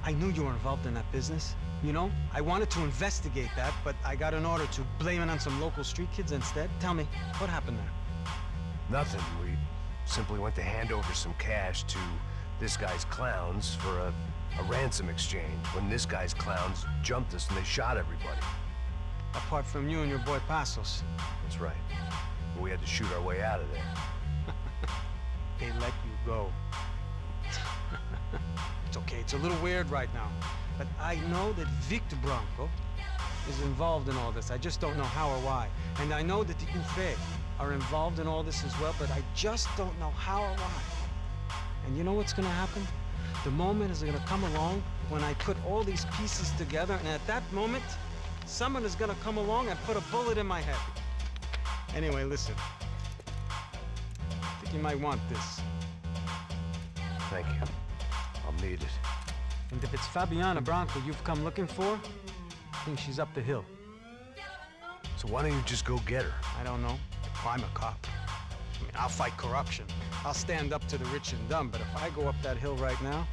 Speaker 13: I knew you were involved in that business. You know, I wanted to investigate that, but I got an order to blame it on some local street kids instead. Tell me, what happened there?
Speaker 1: Nothing. We simply went to hand over some cash to this guy's clowns for a ransom exchange when this guy's clowns jumped us and they shot everybody.
Speaker 13: Apart from you and your boy Passos.
Speaker 1: That's right. We had to shoot our way out of there.
Speaker 13: They let you go. It's okay, it's a little weird right now. But I know that Victor Branco is involved in all this. I just don't know how or why. And I know that the UFE are involved in all this as well, but I just don't know how or why. And you know what's gonna happen? The moment is gonna come along when I put all these pieces together, and at that moment, someone is gonna come along and put a bullet in my head. Anyway, listen. I think you might want this.
Speaker 1: Thank you. I'll need it.
Speaker 13: And if it's Fabiana Branco you've come looking for, I think she's up the hill.
Speaker 1: So why don't you just go get her?
Speaker 13: I don't know. I'm a cop. I mean, I'll fight corruption. I'll stand up to the rich and dumb, but if I go up that hill right now,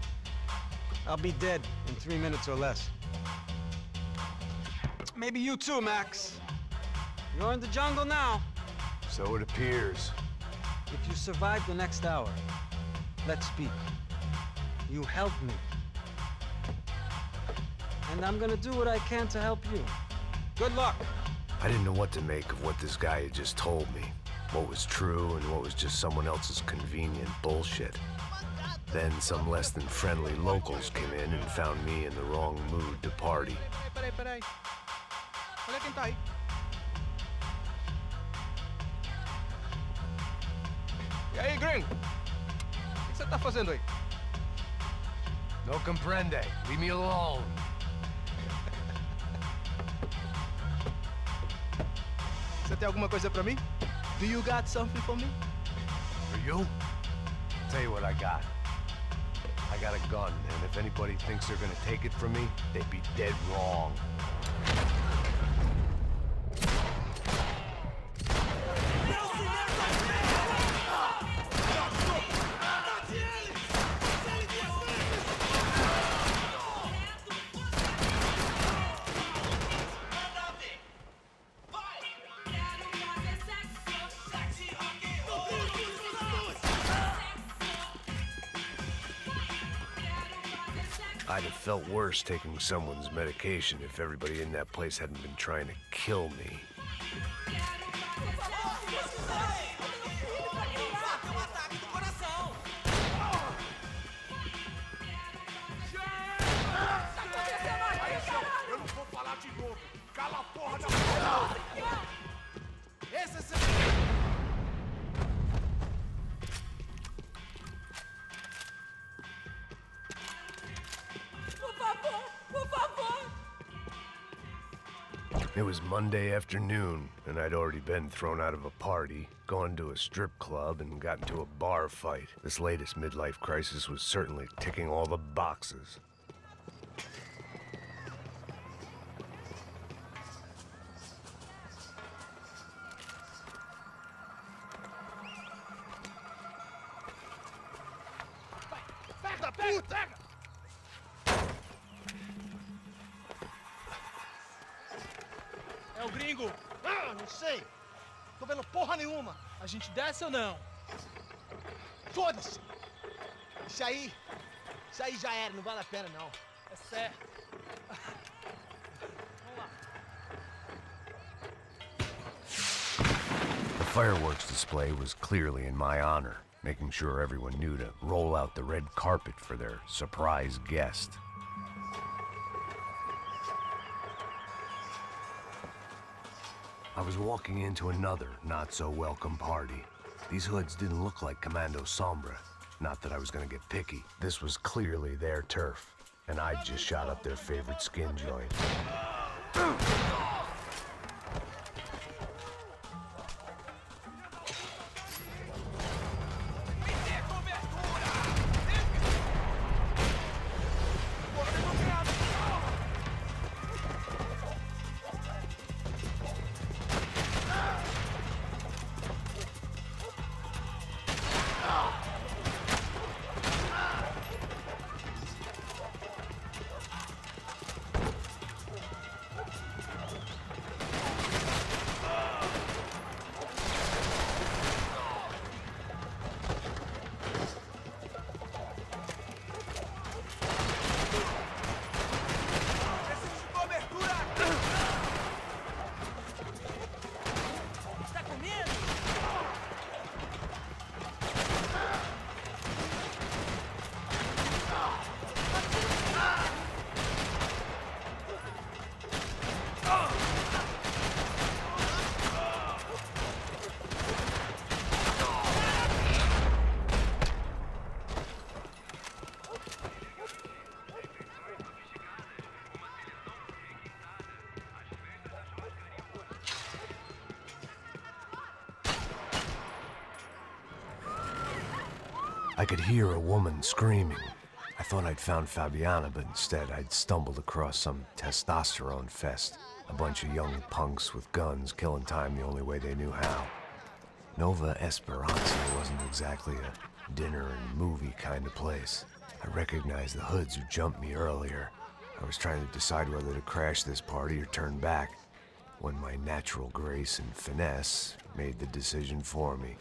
Speaker 13: I'll be dead in 3 minutes or less. Maybe you too, Max. You're in the jungle now.
Speaker 1: So it appears.
Speaker 13: If you survive the next hour, let's speak. You help me. And I'm gonna do what I can to help you. Good luck.
Speaker 1: I didn't know what to make of what this guy had just told me. What was true and what was just someone else's convenient bullshit. Then some less than friendly locals came in and found me in the wrong mood to party.
Speaker 3: Peraí. Olha quem tá aí. E aí, gringo? O que você tá fazendo aí?
Speaker 1: No comprende. Leave me alone.
Speaker 3: Você tem alguma coisa pra mim? Do you got something for me?
Speaker 1: For you? Tell you what I got. I got a gun, and if anybody thinks they're gonna take it from me, they'd be dead wrong. I'd have felt worse taking someone's medication if everybody in that place hadn't been trying to kill me.
Speaker 3: Eu não vou falar de novo. Cala a porra da boca. Esse é
Speaker 1: It was Monday afternoon, and I'd already been thrown out of a party, gone to a strip club, and got into a bar fight. This latest midlife crisis was certainly ticking all the boxes.
Speaker 3: Pega, puta! É o gringo!
Speaker 14: Ah, não sei. Tô vendo porra nenhuma.
Speaker 3: A gente desce ou não? Foda-se! Isso aí já era, não vale a pena não. É certo. Vamos lá.
Speaker 1: The fireworks display was clearly in my honor, making sure everyone knew to roll out the red carpet for their surprise guest. I was walking into another not-so-welcome party. These hoods didn't look like Commando Sombra. Not that I was gonna get picky. This was clearly their turf. and I'd just shot up their favorite skin joint. I could hear a woman screaming. I thought I'd found Fabiana, but instead I'd stumbled across some testosterone fest. A bunch of young punks with guns killing time the only way they knew how. Nova Esperanza wasn't exactly a dinner and movie kind of place. I recognized the hoods who jumped me earlier. I was trying to decide whether to crash this party or turn back, when my natural grace and finesse made the decision for me.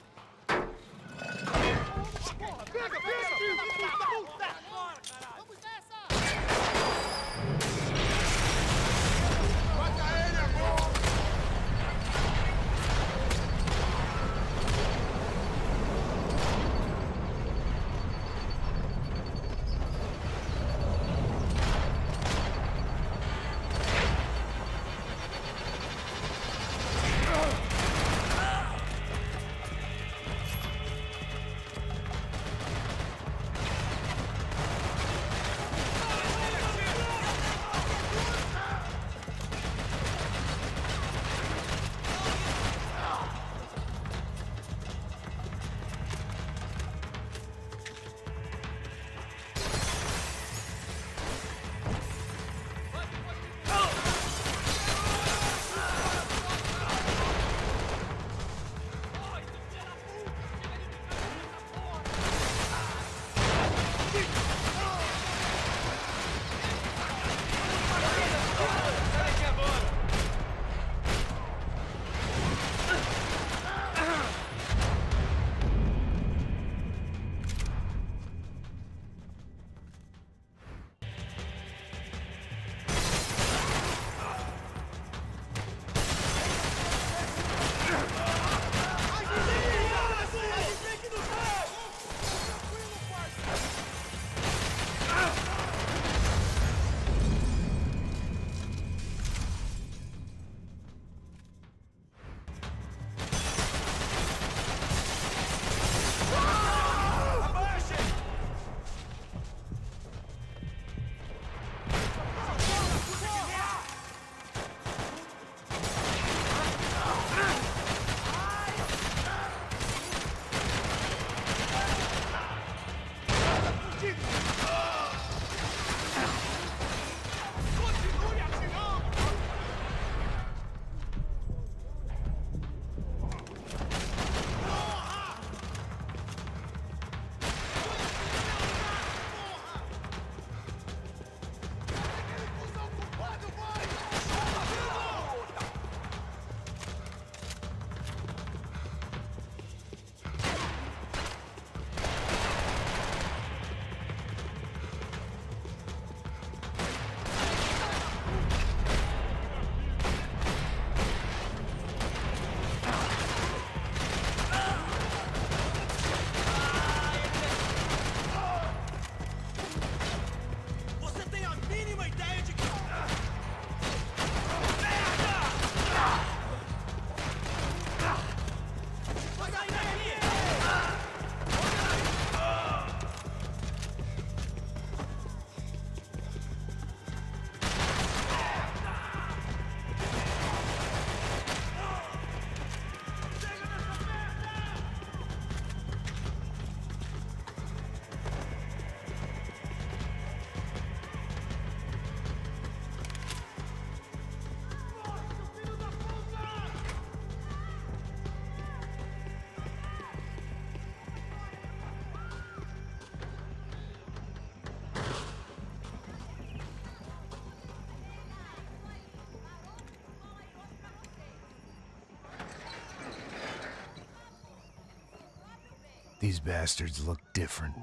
Speaker 1: These bastards looked different.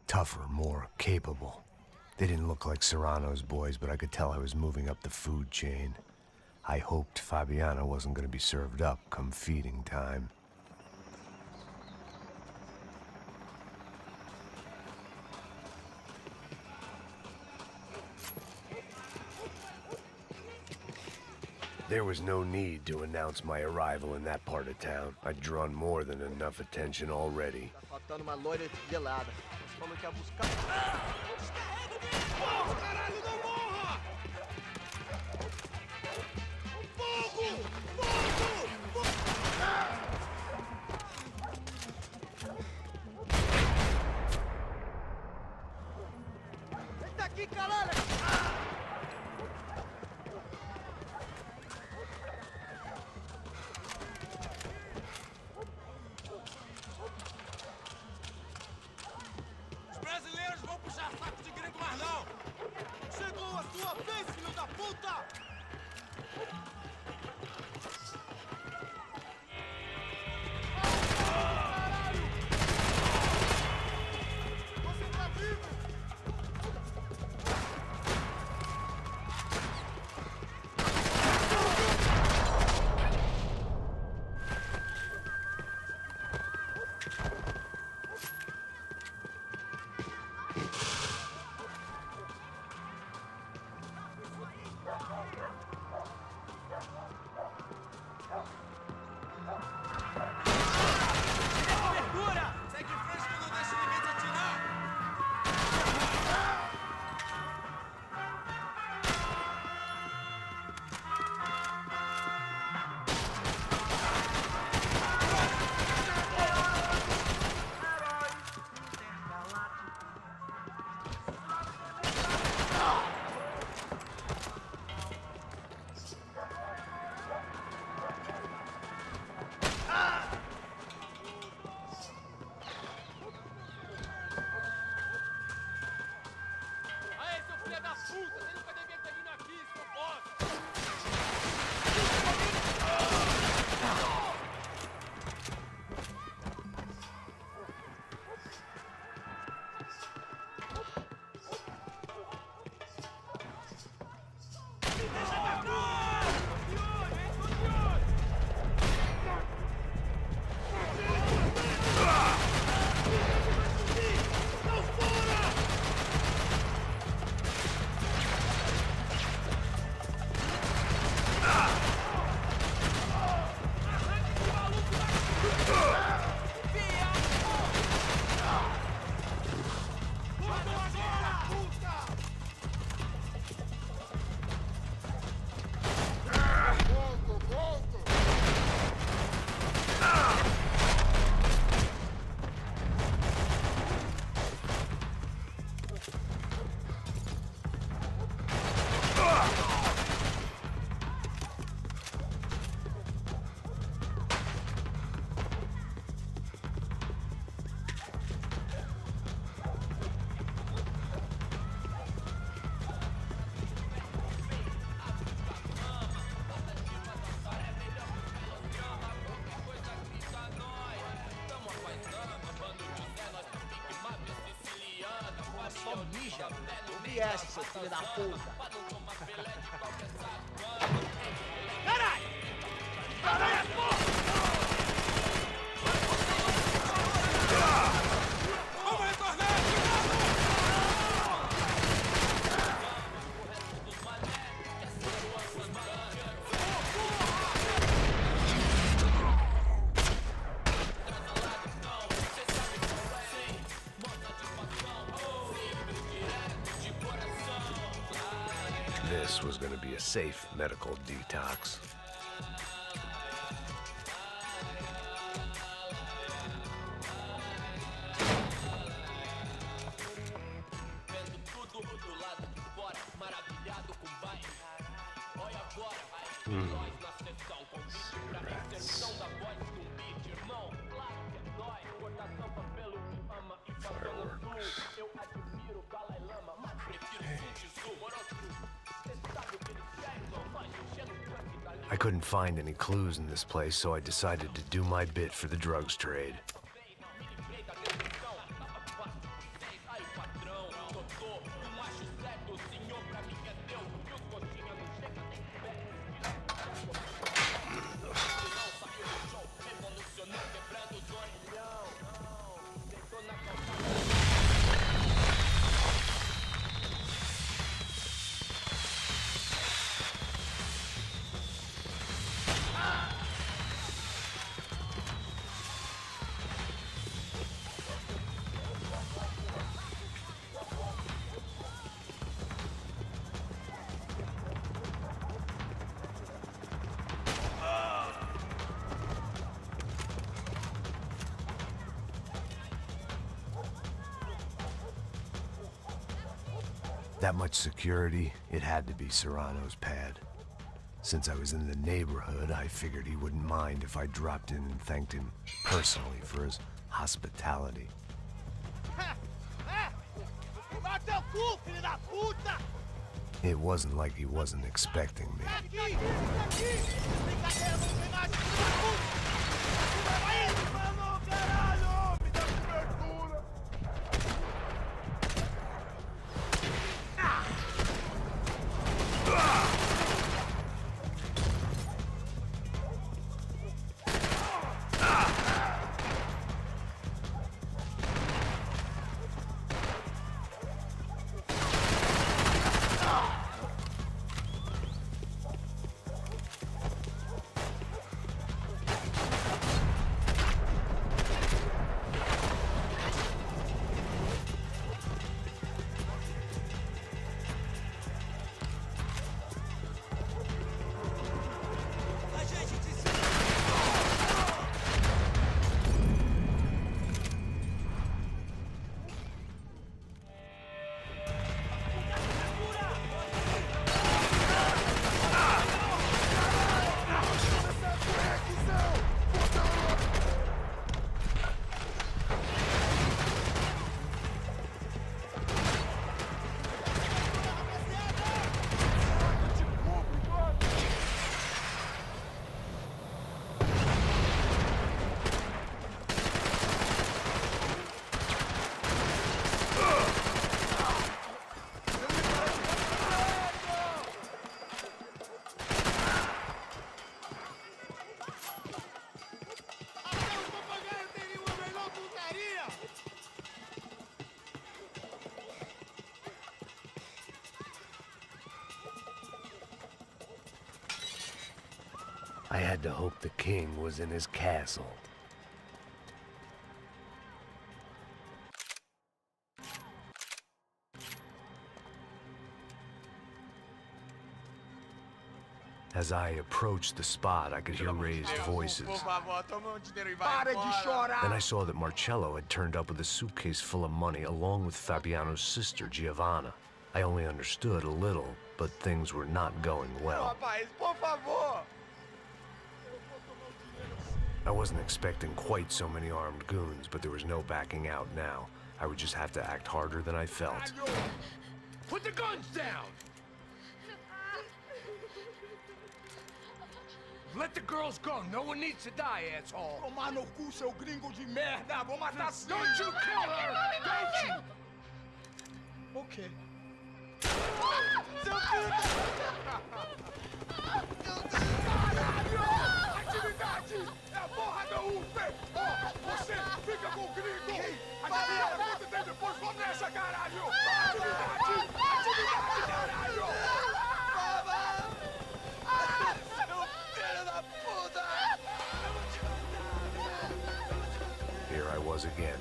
Speaker 1: Tougher, more capable. They didn't look like Serrano's boys, but I could tell I was moving up the food chain. I hoped Fabiana wasn't going to be served up come feeding time. There was no need to announce my arrival in that part of town. I'd drawn more than enough attention already.
Speaker 3: Tá faltando uma loira gelada. Falou que ia buscar. Porra, caralho, não morra! Fogo! Fogo! Eita aqui, caralho! Só mija, viesse, seu filho da puta. Caralho! Caralho, porra! Vamos retornar!
Speaker 1: This was going to be a safe medical detox. I couldn't find any clues in this place, so I decided to do my bit for the drugs trade. That much security, it had to be Serrano's pad. Since I was in the neighborhood, I figured he wouldn't mind if I dropped in and thanked him personally for his hospitality. It wasn't like he wasn't expecting me. I had to hope the king was in his castle. As I approached the spot, I could hear raised voices. Then I saw that Marcello had turned up with a suitcase full of money along with Fabiano's sister, Giovanna. I only understood a little, but things were not going well. I wasn't expecting quite so many armed goons, but there was no backing out now. I would just have to act harder than I felt.
Speaker 3: Put the guns down! Let the girls go. No one needs to die, asshole. Tomar no cu, seu gringo de merda. Vou matar. Don't you kill her! Don't you? Okay. Seu filho Caralho! Atividade! É a porra da UFE! Ó, você fica com o gringo! A galera conta tem depois, vamos nessa, caralho! Atividade! Atividade, caralho!
Speaker 1: Here I was again,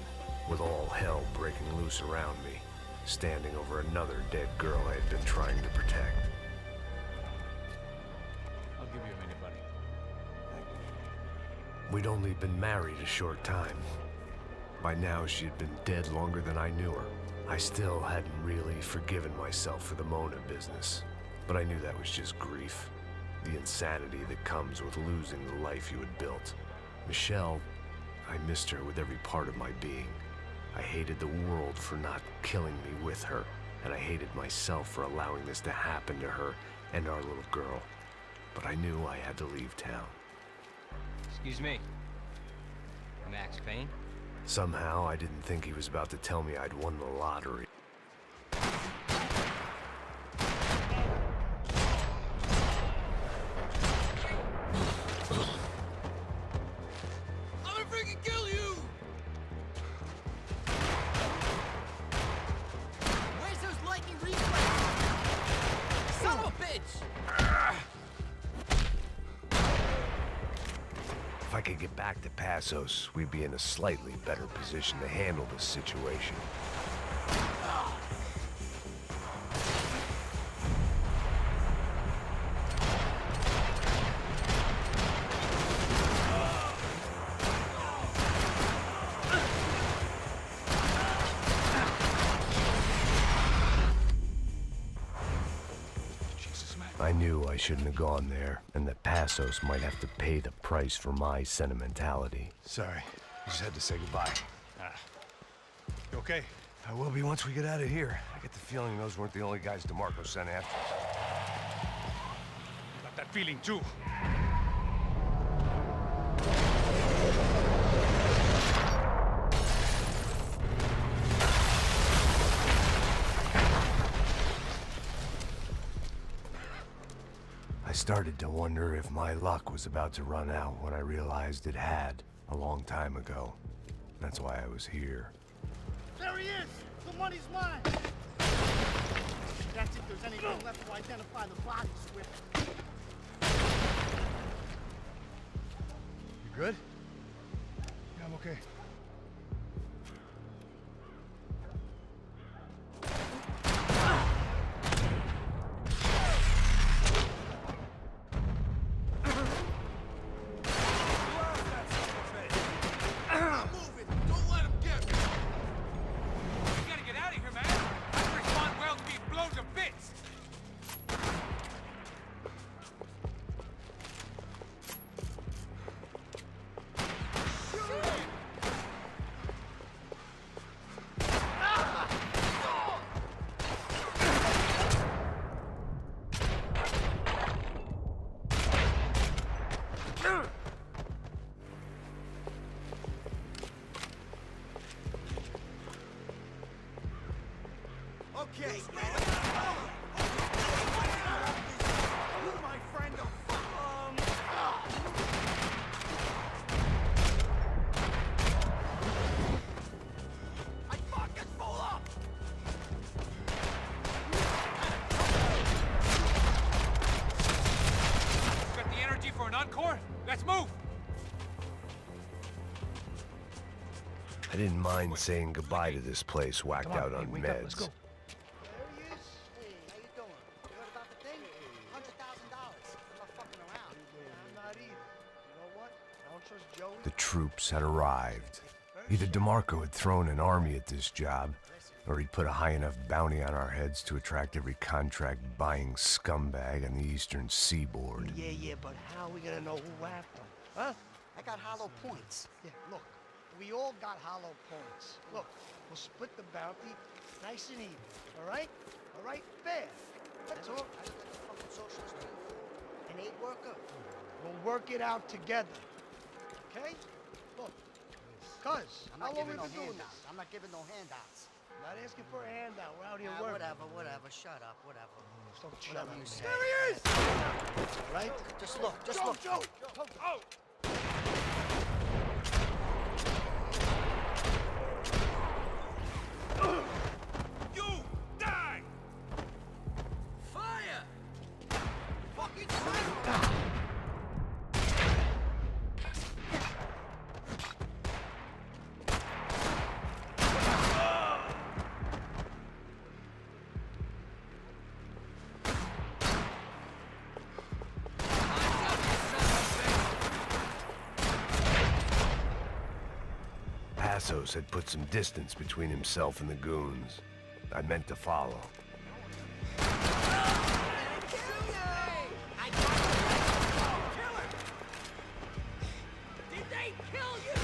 Speaker 1: with all hell breaking loose around me, standing over another dead girl I had been trying to protect.
Speaker 4: I'll give you a minute, buddy.
Speaker 1: We'd only been married a short time. By now, she had been dead longer than I knew her. I still hadn't really forgiven myself for the Mona business, but I knew that was just grief. The insanity that comes with losing the life you had built. Michelle, I missed her with every part of my being. I hated the world for not killing me with her, and I hated myself for allowing this to happen to her and our little girl. But I knew I had to leave town.
Speaker 15: Excuse me. Max Payne?
Speaker 1: Somehow, I didn't think he was about to tell me I'd won the lottery.
Speaker 3: I'm gonna freaking kill you!
Speaker 1: back to Passos, we'd be in a slightly better position to handle this situation. I knew I shouldn't have gone there, and that Passos might have to pay the price for my sentimentality.
Speaker 9: Sorry, I just had to say goodbye. You okay?
Speaker 1: I will be once we get out of here. I get the feeling those weren't the only guys DeMarco sent after us.
Speaker 9: Got that feeling too.
Speaker 1: I started to wonder if my luck was about to run out when I realized it had a long time ago. That's why I was here.
Speaker 3: There he is! The money's mine! That's if there's anything left to identify the bodies with.
Speaker 9: You good? Yeah, I'm okay.
Speaker 3: Okay. You, my friend, I fucking pull up!
Speaker 4: Got the energy for an encore? Let's move!
Speaker 1: I didn't mind saying goodbye to this place whacked out on
Speaker 9: wake up, let's
Speaker 1: meds.
Speaker 9: go.
Speaker 3: There he is. Hey, how you doing? You heard about the thing? $100,000. I'm not fucking around. I'm not either. You know what? I don't trust Joey.
Speaker 1: The troops had arrived. Either DeMarco had thrown an army at this job, or he'd put a high enough bounty on our heads to attract every contract-buying scumbag on the eastern seaboard.
Speaker 14: Yeah, but how are we gonna know who whacked them? Huh?
Speaker 3: I got hollow points. Yeah, look. We all got hollow points. Look, we'll split the bounty nice and even. All right? All right? Fair. That's all. I look like a fucking socialist. An aid worker. We'll work it out together. Okay? Look. Cuz, how long we been doing this?
Speaker 16: I'm not giving no handouts.
Speaker 3: Not asking for a handout. We're out here working.
Speaker 16: Whatever. Shut up, whatever.
Speaker 3: Don't shut up.
Speaker 16: you say.
Speaker 3: There he is! All right?
Speaker 16: Just look, just look.
Speaker 3: Joe! Oh!
Speaker 10: You die!
Speaker 16: Fire!
Speaker 3: Fucking fire!
Speaker 1: Passos had put some distance between himself and the goons. I meant to follow.
Speaker 16: Did they kill you?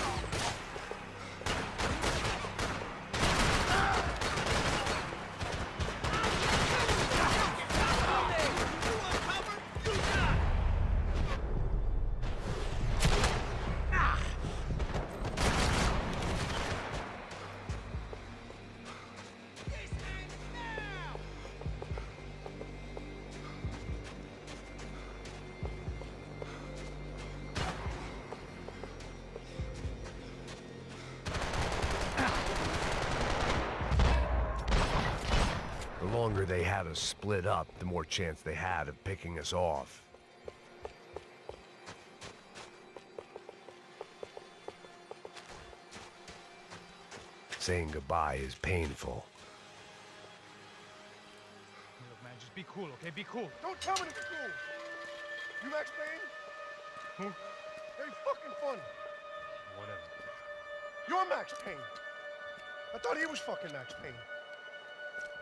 Speaker 1: The longer they had us split up, the more chance they had of picking us off. Saying goodbye is painful.
Speaker 9: Look, man, just be cool, okay? Be cool.
Speaker 3: Don't tell me to be cool. You Max Payne?
Speaker 9: Who?
Speaker 3: Hey, fucking funny.
Speaker 9: Whatever.
Speaker 3: You're Max Payne. I thought he was fucking Max Payne.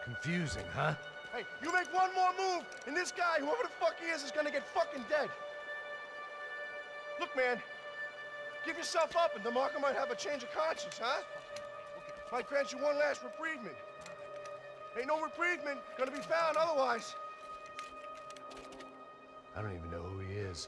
Speaker 1: Confusing, huh?
Speaker 3: Hey, you make one more move, and this guy, whoever the fuck he is gonna get fucking dead. Look, man, give yourself up, and the marker might have a change of conscience, huh? Might grant you one last reprievement. Ain't no reprievement gonna be found otherwise.
Speaker 1: I don't even know who he is.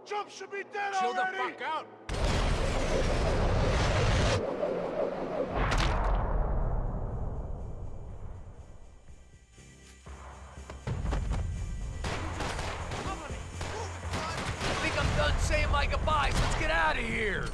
Speaker 3: Jump should be dead
Speaker 10: Chill the
Speaker 3: already!
Speaker 10: fuck out! I think I'm done saying my goodbyes. Let's get out of here.